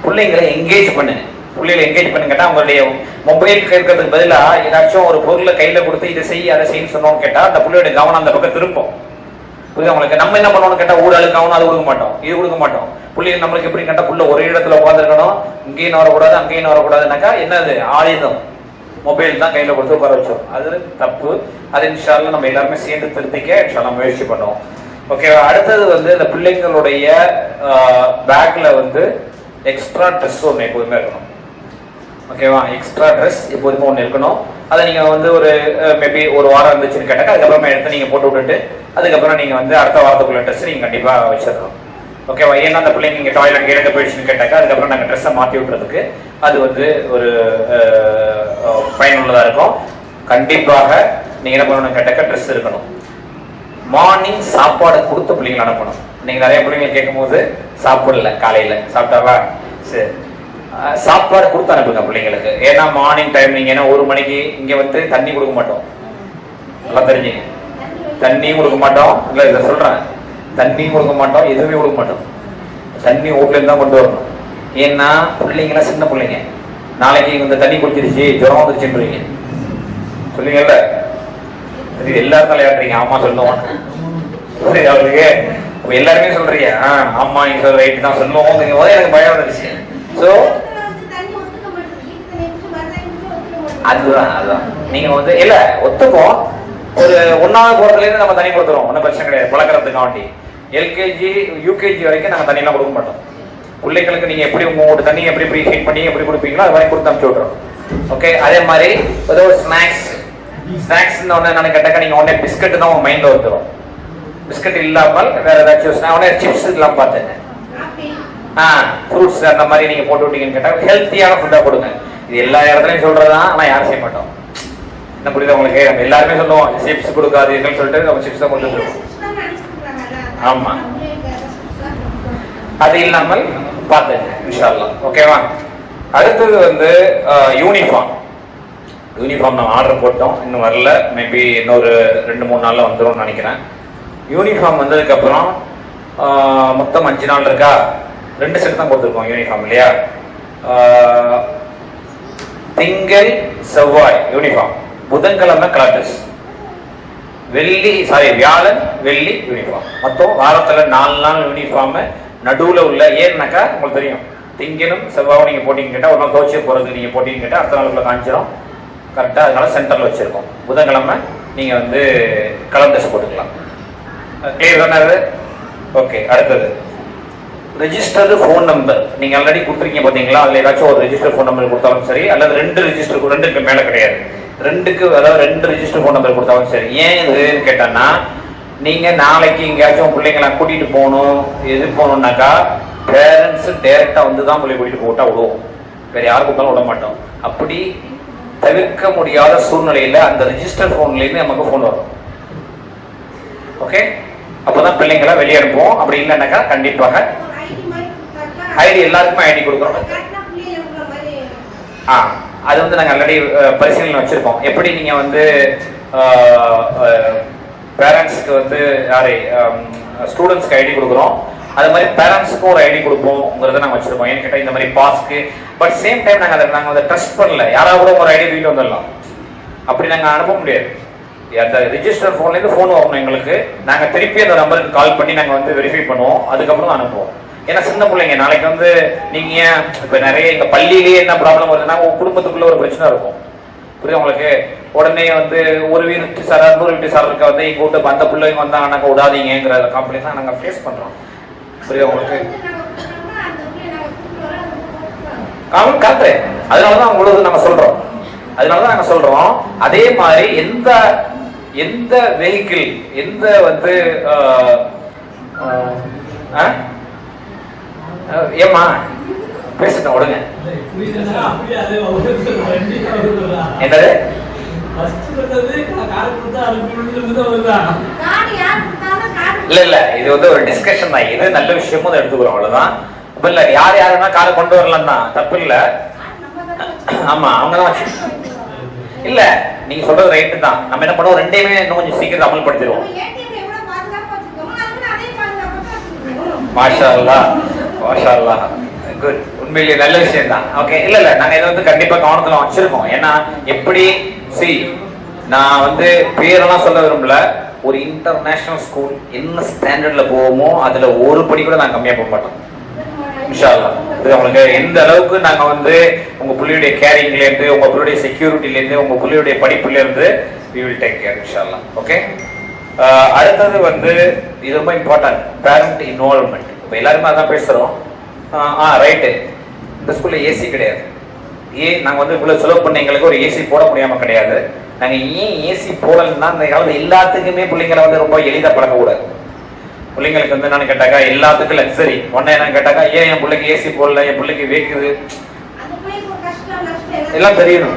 பிள்ளைங்களை என்கேஜ் பண்ணுங்க. பிள்ளைகளை என்கேஜ் பண்ணுங்கன்னா உங்களுடைய மொபைல் கேட்கறதுக்கு பதிலாக ஏதாச்சும் ஒரு பொருளை கையில கொடுத்து இதை செய்ய அதை செய்யு சொன்னோம்னு கேட்டா அந்த பிள்ளையோட கவனம் அந்த பக்கம் திரும்பும். புரியுது உங்களுக்கு? நம்ம என்ன பண்ணுவோம்னு கேட்டா ஊழலுக்காகவும் அது கொடுக்க மாட்டோம், இது கொடுக்க மாட்டோம். பிள்ளைகள் நம்மளுக்கு எப்படி கேட்டா புள்ள ஒரே இடத்துல உட்காந்துருக்கணும், இங்கேயும் வரக்கூடாது அங்கேயும் வரக்கூடாதுனாக்கா என்னது ஆயுதம் மொபைல் தான் கையில கொடுத்து உட்கார வச்சோம். அது தப்பு. அது இன்ஷால்லா நம்ம எல்லாருமே சேர்ந்து திருத்திக்க இன்ஷால்லா முயற்சி பண்ணுவோம். ஓகே. அடுத்தது வந்து இந்த பிள்ளைங்களுடைய பேக்ல வந்து எக்ஸ்ட்ரா ட்ரெஸ் ஒன்று எப்போதுமே இருக்கணும். ஓகேவா? எக்ஸ்ட்ரா ட்ரெஸ் எப்போதுமே ஒன்று இருக்கணும். அதை நீங்க வந்து ஒரு மேபி ஒரு வாரம் இருந்துச்சுன்னு கேட்டாக்கா அதுக்கப்புறமா எடுத்து நீங்க போட்டு விட்டுட்டு அதுக்கப்புறம் நீங்க வந்து அடுத்த வாரத்துக்குள்ள ட்ரெஸ் நீங்க கண்டிப்பா வச்சிடணும். ஓகேவா? ஏன்னா அந்த பிள்ளைங்க நீங்க டாய்லெட் இறங்க போயிடுச்சுன்னு கேட்டாக்கா அதுக்கப்புறம் நாங்கள் ட்ரெஸ்ஸை மாற்றி விட்டுறதுக்கு அது வந்து ஒரு பயனுள்ளதா இருக்கும். கண்டிப்பாக நீங்க என்ன பண்ணணும் கேட்டாக்கா ட்ரெஸ் இருக்கணும். மார்னிங் சாப்பாடு கொடுத்த பிள்ளைங்களை அனுப்பணும். நீங்க நிறைய பிள்ளைங்க கேட்கும் போது சாப்பிடல, காலையில சாப்பிட்டாவா? சரி, சாப்பாடு கொடுத்து அனுப்புங்க பிள்ளைங்களுக்கு. ஏன்னா மார்னிங் டைம் நீங்க ஏன்னா 1 மணிக்கு இங்க வந்து தண்ணி கொடுக்க மாட்டோம். நல்லா தெரிஞ்சுங்க, தண்ணியும் கொடுக்க மாட்டோம். இல்ல இதை சொல்றேன், தண்ணியும் கொடுக்க மாட்டோம், எதுவுமே கொடுக்க மாட்டோம். தண்ணி வீட்டுல இருந்தா கொண்டு வரணும். ஏன்னா பிள்ளைங்களாம் சின்ன பிள்ளைங்க, நாளைக்கு இந்த தண்ணி குடிச்சிருச்சு ஜுரம் வந்துருச்சுன்றீங்க சொல்லுங்கல்ல. எல்லாரும் தலையாட்டுறீங்க ஆமா சொல்லுவோம். அவருக்கு எல்லாருமே சொல்றீங்க ஆமா நீங்க சொல்ற ரைட்டு தான் சொல்லுவோம். எனக்கு பயம் வந்துருச்சு. ஸோ அதுதான் நீங்க வந்து இல்ல ஒத்துப்போம். ஒரு 1ஆவது போறதுல இருந்து நம்ம தண்ணி கொடுத்துருவோம், ஒன்றும் பிரச்சனை கிடையாது. பழக்கிறதுக்காண்டி எல்கேஜி யூகேஜி வரைக்கும் நாங்கள் தண்ணியெல்லாம் கொடுக்க மாட்டோம். பிள்ளைங்களுக்கு நீங்க எப்படி உங்களோட தண்ணி எப்படி எப்படி ஹீட் பண்ணி எப்படி கொடுப்பீங்களோ அது மாதிரி கொடுத்து அனுப்பிச்சு விட்றோம். ஓகே, அதே மாதிரி ஏதோ ஸ்நாக்ஸ் ஒன்று கேட்டாக்கா நீங்க உடனே பிஸ்கட் தான் உங்க மைண்ட்ல வந்துடும். பிஸ்கட் இல்லாமல் வேற ஏதாச்சும் நான் உடனே சிப்ஸ் எல்லாம் பார்த்தேங்க. ஃப்ரூட்ஸ் அந்த மாதிரி நீங்க போட்டு விட்டீங்கன்னு கேட்டா ஹெல்த்தியான ஃபுட்டா கொடுங்க. இது எல்லா இடத்துலயும் சொல்றதுதான், ஆனா யாரும் செய்ய மாட்டோம். என்ன புரியுது உங்களுக்கு? நம்ம எல்லாருமே சொல்லுவோம் சிப்ஸ் கொடுக்காதீங்கன்னு சொல்லிட்டு நம்ம சிப்ஸ் தான் கொண்டு வந்துருவோம். ஆமா, அது இல்லாமல் பார்த்துங்க இன்ஷா அல்லாஹ். ஓகேவா? அடுத்தது வந்து யூனிஃபார்ம் நம்ம ஆர்டர் போட்டோம், இன்னும் வரல. மேபி இன்னொரு 2-3 நாள்ல வந்துடும் நினைக்கிறேன். யூனிஃபார்ம் வந்ததுக்கு அப்புறம் மொத்தம் 5 நாள் இருக்கா, 2 செட் தான் கொடுத்துருக்கோம் யூனிஃபார்ம் இல்லையா? திங்கள் செவ்வாய் யூனிஃபார்ம், புதன்கிழமை கலர்ஸ், வியாழன் வெள்ளி யூனிஃபார்ம். மொத்தம் வாரத்துல 4 நாள் யூனிஃபார்ம். நடுவுல உள்ள ஏன்னாக்கா உங்களுக்கு தெரியும், திங்களும் செவ்வாயும் நீங்க போட்டீங்க கேட்டா ஒரு நாள் தோச்சு போறது நீங்க போட்டீங்க கேட்டா அடுத்த நாளுக்குள்ள காஞ்சிரும் கரெக்டா. அதனால சென்டர்ல வச்சிருக்கோம். புதன்கிழமை நீங்க வந்து கலர் ட்ரெஸ் போட்டுக்கலாம். கிளியர் தானே? ஓகே. அடுத்தது ரெஜிஸ்டர்டு ஃபோன் நம்பர் நீங்க ஆல்ரெடி கொடுத்துருக்கீங்க பாத்தீங்களா? அதுல ஏதாச்சும் ஒரு ரெஜிஸ்டர் ஃபோன் நம்பர் கொடுத்தாலும் சரி, அல்லது 2 ரெஜிஸ்டர், 2க்கு மேல கிடையாது, 2க்கு அதாவது 2 ரெஜிஸ்டர் ஃபோன் நம்பர் கொடுத்தாலும் சரி. ஏன் இதுன்னு கேட்டான்னா, நீங்க நாளைக்கு எங்கேயாச்சும் பிள்ளைங்களை கூட்டிட்டு போகணும், எது போகணும்னாக்கா பேரண்ட்ஸ் டைரக்டா வந்து தான் பிள்ளை கூட்டிட்டு போட்டா விடுவோம், வேற யாரு கூட்டாலும் விட மாட்டோம். அப்படி தவிர்க்க முடியாத சூழ்நிலையில அந்த ரெஜிஸ்டர் போன்ல இருந்து நமக்கு போன் வரும். ஓகே, அப்பதான் பிள்ளைங்களை வெளியே அனுப்புவோம். அப்படி இல்லைன்னாக்கா கண்டிப்பாக ஐடி எல்லாருக்குமே ஐடி கொடுக்குறோம். அது வந்து நாங்கள் ஆல்ரெடி பரிசீலனை வச்சிருக்கோம். எப்படி நீங்க வந்து பேரண்ட்ஸ்க்கு வந்து ஸ்டூடெண்ட்ஸ்க்கு ஐடி கொடுக்குறோம், அது மாதிரி பேரண்ட்ஸ்க்கும் ஒரு ஐடி கொடுப்போம்ங்கிறத நாங்கள் வச்சிருக்கோம். ஏன்னு கேட்டால் இந்த மாதிரி பாஸ்க்கு, பட் சேம் டைம் நாங்கள் அதை ட்ரஸ்ட் பண்ணல. யாராவது கூட ஒரு ஐடி வீட்டு வந்துடலாம், அப்படி நாங்கள் அனுப்ப முடியாது. அந்த ரிஜிஸ்டர் ஃபோன்லேருந்து ஃபோன் வரணும் எங்களுக்கு. நாங்கள் திருப்பி அந்த நம்பருக்கு கால் பண்ணி நாங்கள் வந்து வெரிஃபை பண்ணுவோம், அதுக்கப்புறம் தான் அனுப்புவோம். ஏன்னா சின்ன பிள்ளைங்க நாளைக்கு வந்து நீங்க இப்போ நிறைய எங்க பள்ளியிலேயே என்ன ப்ராப்ளம் வருதுன்னா, உங்க குடும்பத்துக்குள்ள ஒரு பிரச்சனை இருக்கும், புரியுது உங்களுக்கு? உடனே வந்து ஒரு வீட்டு சார் இன்னொரு வீட்டு சார் இருக்க வந்து இங்க விட்டு அந்த பிள்ளைங்க வந்தாங்கன்னாக்க விடாதீங்கிற கம்ப்ளைண்ட் தான் நாங்கள் ஃபேஸ் பண்றோம், புரியுது உங்களுக்கு? கரெக்டு. அதனாலதான் உங்களுக்கு நாங்கள் சொல்றோம். அதே மாதிரி எந்த வெஹிக்கிள், எந்த வந்து ஏமா பேசிட்டோம் விடுங்க. என்னது? இல்ல இது வந்து ஒரு டிஸ்கஷன் தான். இது நல்ல விஷயமும் எடுத்துக்கிறோம், அவ்வளவுதான். இல்ல யாருன்னா காரை கொண்டு வரலாம் தான், தப்பு இல்ல. ஆமா, அவங்கதான். இல்ல நீங்க சொல்றது ரைட்டு தான். நம்ம என்ன பண்ணுவோம், ரெண்டையுமே இன்னும் கொஞ்சம் சீக்கிரம் அமல்படுத்திடுவோம். மாஷா அல்லாஹ், மாஷா அல்லாஹ், குட். உண்மையிலேயே நல்ல விஷயம் தான். ஓகே, இல்ல நாங்க இதை வந்து கண்டிப்பா கவனத்துல வச்சிருக்கோம். ஏன்னா எப்படி நான் வந்து பேரெல்லாம் சொல்ல விரும்பல, ஒரு இன்டர்நேஷனல் ஸ்கூல் என்ன ஸ்டாண்டர்ட்ல போவோமோ அதுல ஒரு படி கூட நாங்க கம்மியா போக மாட்டோம் இன்ஷா அல்லாஹ். இது உங்களுக்கு எந்த அளவுக்கு நாங்க வந்து உங்க பிள்ளையுடைய கேரிங்ல இருந்து, உங்க பிள்ளையுடைய செக்யூரிட்டில இருந்து, உங்க பிள்ளையுடைய படிப்புல இருந்து we will take care இன்ஷா அல்லாஹ். ஓகே, அடுத்தது வந்து இது ரொம்ப இம்பார்ட்டன்ட், பேரண்ட் இன்வால்வ்மெண்ட். இப்போ எல்லாருமே அதான் பேசுறோம். ரைட்டு, இந்த ஸ்கூல்ல ஏசி கிடையாது. நாங்கள் வந்து இவ்வளோ செலவு பண்ண எங்களுக்கு ஒரு ஏசி போட முடியாம கிடையாது. நாங்கள் ஏன் ஏசி போடலன்னா, இந்த காலத்தில் எல்லாத்துக்குமே பிள்ளைங்களை வந்து ரொம்ப எளிதாக பழக்கக்கூடாது. பிள்ளைங்களுக்கு வந்து என்னன்னு கேட்டாக்கா எல்லாத்துக்கும் லக்ஸரி. ஒன்னே என்னன்னு கேட்டாக்கா, ஏன் என் பிள்ளைக்கு ஏசி போடல, என் பிள்ளைக்கு வேக்குது, எல்லாம் தெரியணும்,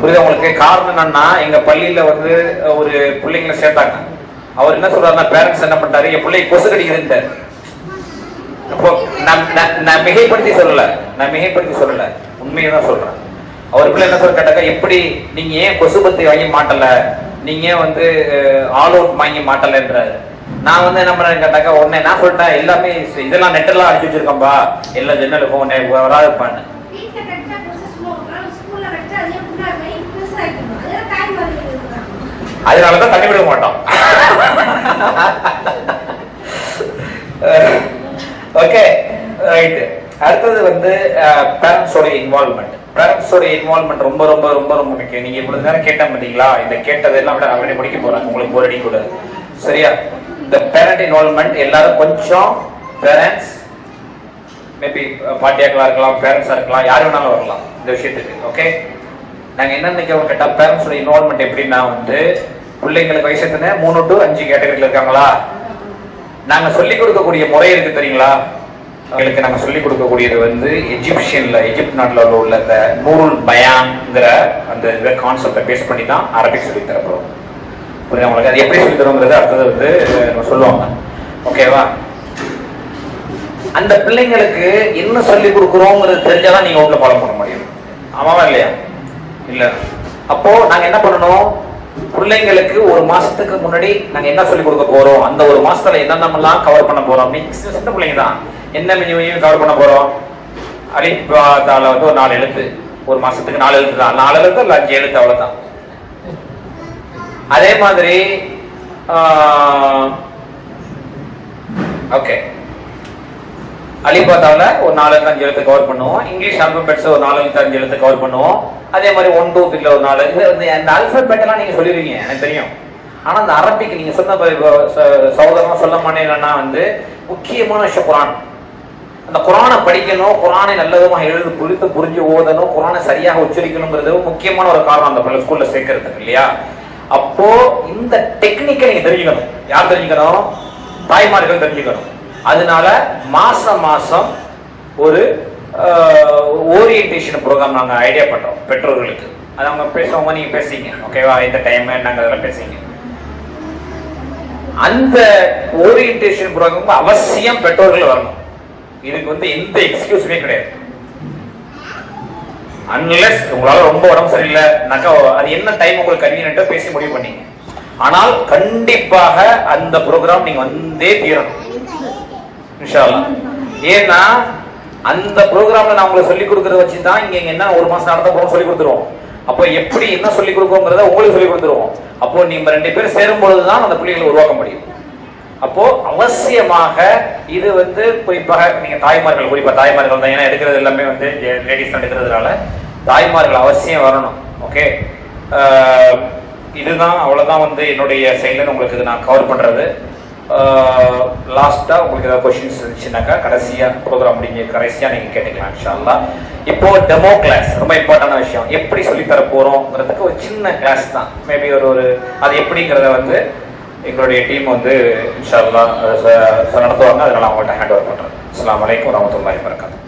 புரியுது உங்களுக்கு? காரணம் என்னன்னா, எங்க பள்ளியில வந்து ஒரு பிள்ளைங்களை சேர்த்தாங்க. அவர் என்ன சொல்றாருன்னா, பேரண்ட்ஸ் என்ன பண்றாரு, என் பிள்ளைக்கு கொசு கடிக்குதுன்ட்டு. அப்போ நான் மிகைப்படுத்தி சொல்லல, உண்மையை தான் சொல்றேன். அவர் பிள்ளை என்ன சொல்ற கேட்டாக்கா, எப்படி நீங்க ஏன் கொசுபத்தி வாங்கி மாட்டல, நீங்க ஏன் வந்து ஆல் அவுட் வாங்கி மாட்டலன்றாரு. நான் வந்து என்ன பண்ணேன்னு கேட்டாக்கா, உடனே நான் சொல்லிட்டேன், எல்லாமே இதெல்லாம் நெட்டெல்லாம் அடிச்சு வச்சிருக்கோம்பா, எல்லா ஜன்னலுக்கும் உடனே வராதுப்பான்னு. அதனாலதான் தண்ணி விட மாட்டோம். Okay, right. அடுத்தது வந்து பேரண்ட்ஸோட இன்வால்வ்மெண்ட் ரொம்ப ரொம்ப ரொம்ப ரொம்ப முக்கியம். நீங்க இவ்வளவு நேரம் கேட்டா பாத்தீங்களா, இந்த கேட்டதெல்லாம் விட அவரே படிக்க போறாங்க, உங்களுக்கு போர் அடிக்க கூடாது, சரியா? இந்த பேரண்ட் இன்வால்வ்மெண்ட் எல்லாரும் கொஞ்சம் பேரண்ட்ஸ் மேபி பாட்டியாக்களாக இருக்கலாம், பேரண்ட்ஸாக இருக்கலாம், யார் வேணாலும் வரலாம் இந்த விஷயத்துக்கு. ஓகே, நாங்கள் என்ன நினைக்கிறோம் கேட்டால் பேரண்ட்ஸோட இன்வால்மெண்ட் எப்படின்னா வந்து பிள்ளைங்களுக்கு வயசு எத்தனை 3 to 5 கேட்டகரியில் இருக்காங்களா, நாங்கள் சொல்லிக் கொடுக்கக்கூடிய முறை இருக்கு தெரியுங்களா. அவங்களுக்கு நாங்கள் சொல்லிக் கொடுக்கக்கூடியது வந்து எஜிப்ட் நாட்டில் உள்ள இந்த நூருல் பயான்ங்கிற அந்த கான்செப்டை பேஸ் பண்ணி தான் அரபிக் சொல்லி தரப்போம். புரியுது உங்களுக்கு? அது எப்படி சொல்லி தருவோங்கிறது அடுத்தது வந்து நம்ம சொல்லுவாங்க. ஓகேவா? அந்த பிள்ளைங்களுக்கு என்ன சொல்லி கொடுக்குறோங்கிறது தெரிஞ்சாதான் நீங்க வீட்டுல ஃபாலோ பண்ண முடியும். ஆமாவா இல்லையா? இல்ல. அப்போ நாங்க என்ன பண்ணணும், பிள்ளைங்களுக்கு ஒரு மாசத்துக்கு முன்னாடி நாங்க என்ன சொல்லி கொடுக்க போறோம், அந்த ஒரு மாசத்துல என்னென்னலாம் கவர் பண்ண போறோம் அப்படின்னு சின்ன பிள்ளைங்க தான் என்ன மினிமையும் கவர் பண்ண போறோம். அலிபாதால வந்து ஒரு 4 எழுத்து, ஒரு மாசத்துக்கு 4 எழுத்து தான், 4 எழுத்து இல்ல 5 எழுத்து அவ்வளவுதான். அதே மாதிரி ஓகே, அலிபாதாவில் ஒரு 4-5 எழுத்து கவர் பண்ணுவோம். இங்கிலீஷ் ஆல்பபெட்ஸ் ஒரு 4-5 எழுத்து கவர் பண்ணுவோம். அதே மாதிரி 1 2 3 ஒரு 4. இது அந்த ஆல்பபெட் எல்லாம் நீங்க சொல்லிடுவீங்க, எனக்கு தெரியும். ஆனா அந்த அரபிக்கு நீங்க சொன்ன சகோதரமா சொல்ல மாட்டேன்னா வந்து முக்கியமான விஷயம் குரான். அந்த குரானை படிக்கணும், குரானை நல்ல விதமாக எழுது புரிஞ்சு ஓதணும், குரானை சரியாக உச்சரிக்கணுங்கிறது முக்கியமான ஒரு காரணம் அந்த பல ஸ்கூல்ல சேர்க்கறதுக்கு இல்லையா. அப்போ இந்த டெக்னிக்கை நீங்க தெரிஞ்சுக்கணும். யார் தெரிஞ்சுக்கணும்? தாய்மார்கள் தெரிஞ்சுக்கணும். அதனால மாசம் ஒரு ஓரியன்டேஷன் ப்ரோக்ராம் நாங்கள் ஐடியா பண்றோம் பெற்றோர்களுக்கு. அது அவங்க பேசுவாங்க, நீங்க பேசிங்க. ஓகேவா? இந்த டைம் நாங்கள் அதெல்லாம் பேசிங்க. அந்த ஓரியன்டேஷன் ப்ரோக்ராம் அவசியம் பெற்றோர்கள் வரணும். இதுக்கு வந்து எந்த எக்ஸ்கியூஸுமே கிடையாது. அன்லெஸ் உங்களால ரொம்ப உடம்பு சரியில்லைனாக்கா அது என்ன டைம் உங்களுக்கு கன்வீனியன்ட்டா பேசி முடிவு பண்ணீங்க. ஆனால் கண்டிப்பாக அந்த ப்ரோக்ராம் நீங்க வந்தே தீரணும் இன்ஷா அல்லாஹ். ஏன்னா அந்த ப்ரோக்ராம்ல நான் உங்களுக்கு சொல்லிக் கொடுக்கறத வச்சுதான் இங்க என்ன ஒரு மாசம் நடத்த போறோம் சொல்லி கொடுத்துருவோம். அப்போ எப்படி என்ன சொல்லிக் கொடுக்கோங்கிறத உங்களுக்கு சொல்லி கொடுத்துருவோம். அப்போ நீங்க 2 பேரும் சேரும் பொழுதுதான் அந்த பிள்ளைகளை உருவாக்க முடியும். அப்போ அவசியமாக இது வந்து குறிப்பாக நீங்க தாய்மார்கள், குறிப்பா தாய்மார்கள் தான், ஏன்னா எடுக்கிறது எல்லாமே வந்து லேடிஸ் எடுக்கிறதுனால தாய்மார்கள் அவசியம் வரணும். ஓகே, இதுதான் அவ்வளவுதான் வந்து என்னுடைய சைட்ல உங்களுக்கு நான் கவர் பண்றது. லாஸ்டா உங்களுக்கு ஏதாவது கொஸ்டின்ஸ் இருந்துச்சுன்னாக்கா கடைசியா ப்ரோக்ராம் கடைசியா நீங்க கேட்டுக்கலாம் இன்ஷா அல்லாஹ். இப்போ டெமோ கிளாஸ் ரொம்ப இம்பார்ட்டன்டான விஷயம். எப்படி சொல்லித்தர போறோம்ங்கிறதுக்கு ஒரு சின்ன கிளாஸ் தான். மேபி ஒரு அது எப்படிங்கிறத வந்து எங்களுடைய டீம் வந்து இன்ஷா அல்லாஹ் நடத்துவாங்க. அதனால அவங்கள்ட்ட ஹேண்ட் ஓவர் பண்றேன். அஸ்ஸலாமு அலைக்கும் வரஹ்மத்துல்லாஹி வபரகாத்துஹு.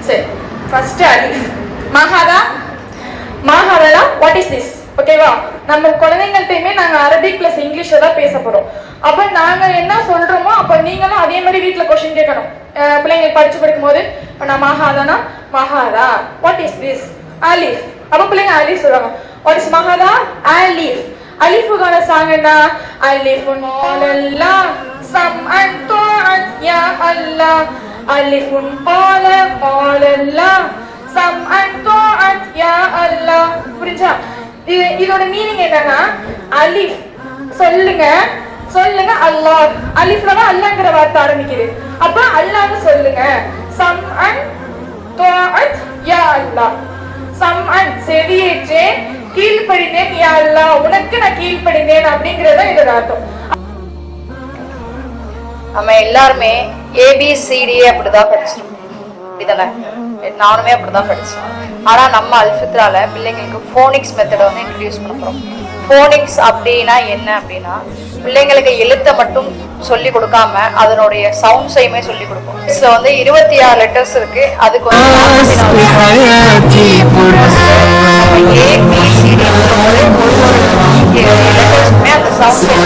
சரி, ஃபர்ஸ்ட் அலிஃப் மஹாதா. மஹாதா வாட் இஸ் திஸ்? ஓகேவா? நம்ம குழந்தைங்கள்ட்டையுமே நாங்க அரபிக் பிளஸ் இங்கிலீஷ்ல தான் பேச போறோம். அப்ப நாங்க என்ன சொல்றோமோ அப்ப நீங்களும் அதே மாதிரி வீட்டுல கொஸ்டின் கேட்கணும். பிள்ளைங்களுக்கு படிச்சு கொடுக்கும் போது நான் மஹாதானா மஹாதா வாட் இஸ் திஸ் அலிஃப். அப்ப பிள்ளைங்க அலிஃப் சொல்றாங்க. வாட் இஸ் மஹாதா? அலிஃப். அலிஃபுக்கான சாங் என்ன? அலிஃபுன் அல்லாஹ் சம்அன் துஅத் யா அல்லாஹ். அலிஃபுன் قال الله சம்அன் துஅத் யா அல்லாஹ். புரிஞ்சா? இதோட மீனிங் என்னன்னா அலிஃப் சொல்லுங்க சொல்லுங்க அல்லாஹ். அலிஃப்ல தான் அல்லாஹ்ங்கற வார்த்தை ஆரம்பிக்குது. அப்ப அல்லாஹ்னு சொல்லுங்க. சம்அன் துஅத் யா அல்லாஹ். சம்அன் செவியேற்றேன், கீழ்ப்படிந்தேன், யா அல்லாஹ் உனக்கு நான் கீழ்ப்படிந்தேன் அப்படிங்கறது தான் இதோட அர்த்தம். நம்ம எல்லாருமே ஏபிசிடி அப்படிதான் படிச்சிருக்கோம், அப்படிதானே? நானுமே அப்படிதான் படிச்சேன். ஆனா நம்ம அல்ஃபித்ரால பிள்ளைங்களுக்கு போனிக்ஸ் மெத்தடை வந்து இன்ட்ரடியூஸ் பண்ண போறோம். போனிக்ஸ் அப்படின்னா என்ன அப்படின்னா பிள்ளைங்களுக்கு எழுத்தை மட்டும் சொல்லி கொடுக்காம அதனுடைய சவுண்ட்ஸையுமே சொல்லி கொடுப்போம். இதுல வந்து 26 லெட்டர்ஸ் இருக்கு. அதுக்கு வந்து லெட்டர்ஸ்மே அந்த சவுண்ட்ஸ்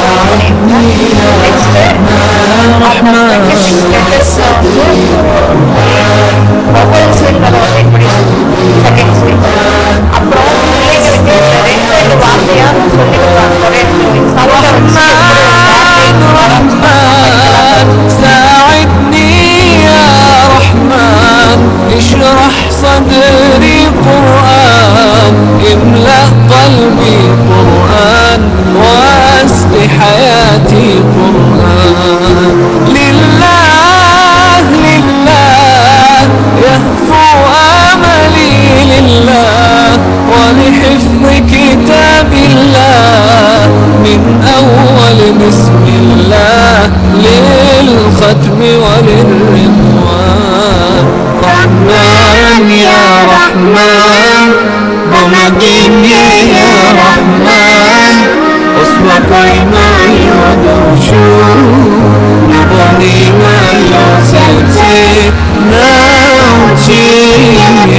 அப்புறம் பிள்ளைங்களுக்கு 2 வார்த்தையா சொல்லி கொடுப்பாங்க. ساعدني يا رحمن اشرح صدري قرآن املأ قلبي قرآن واسق حياتي قرآن لله لله يهفو آملي لله ولحفظ كتاب الله وللرضوان رحمن يا رحمن بمجيني يا رحمن أصبحي ما يدوشو نبني ما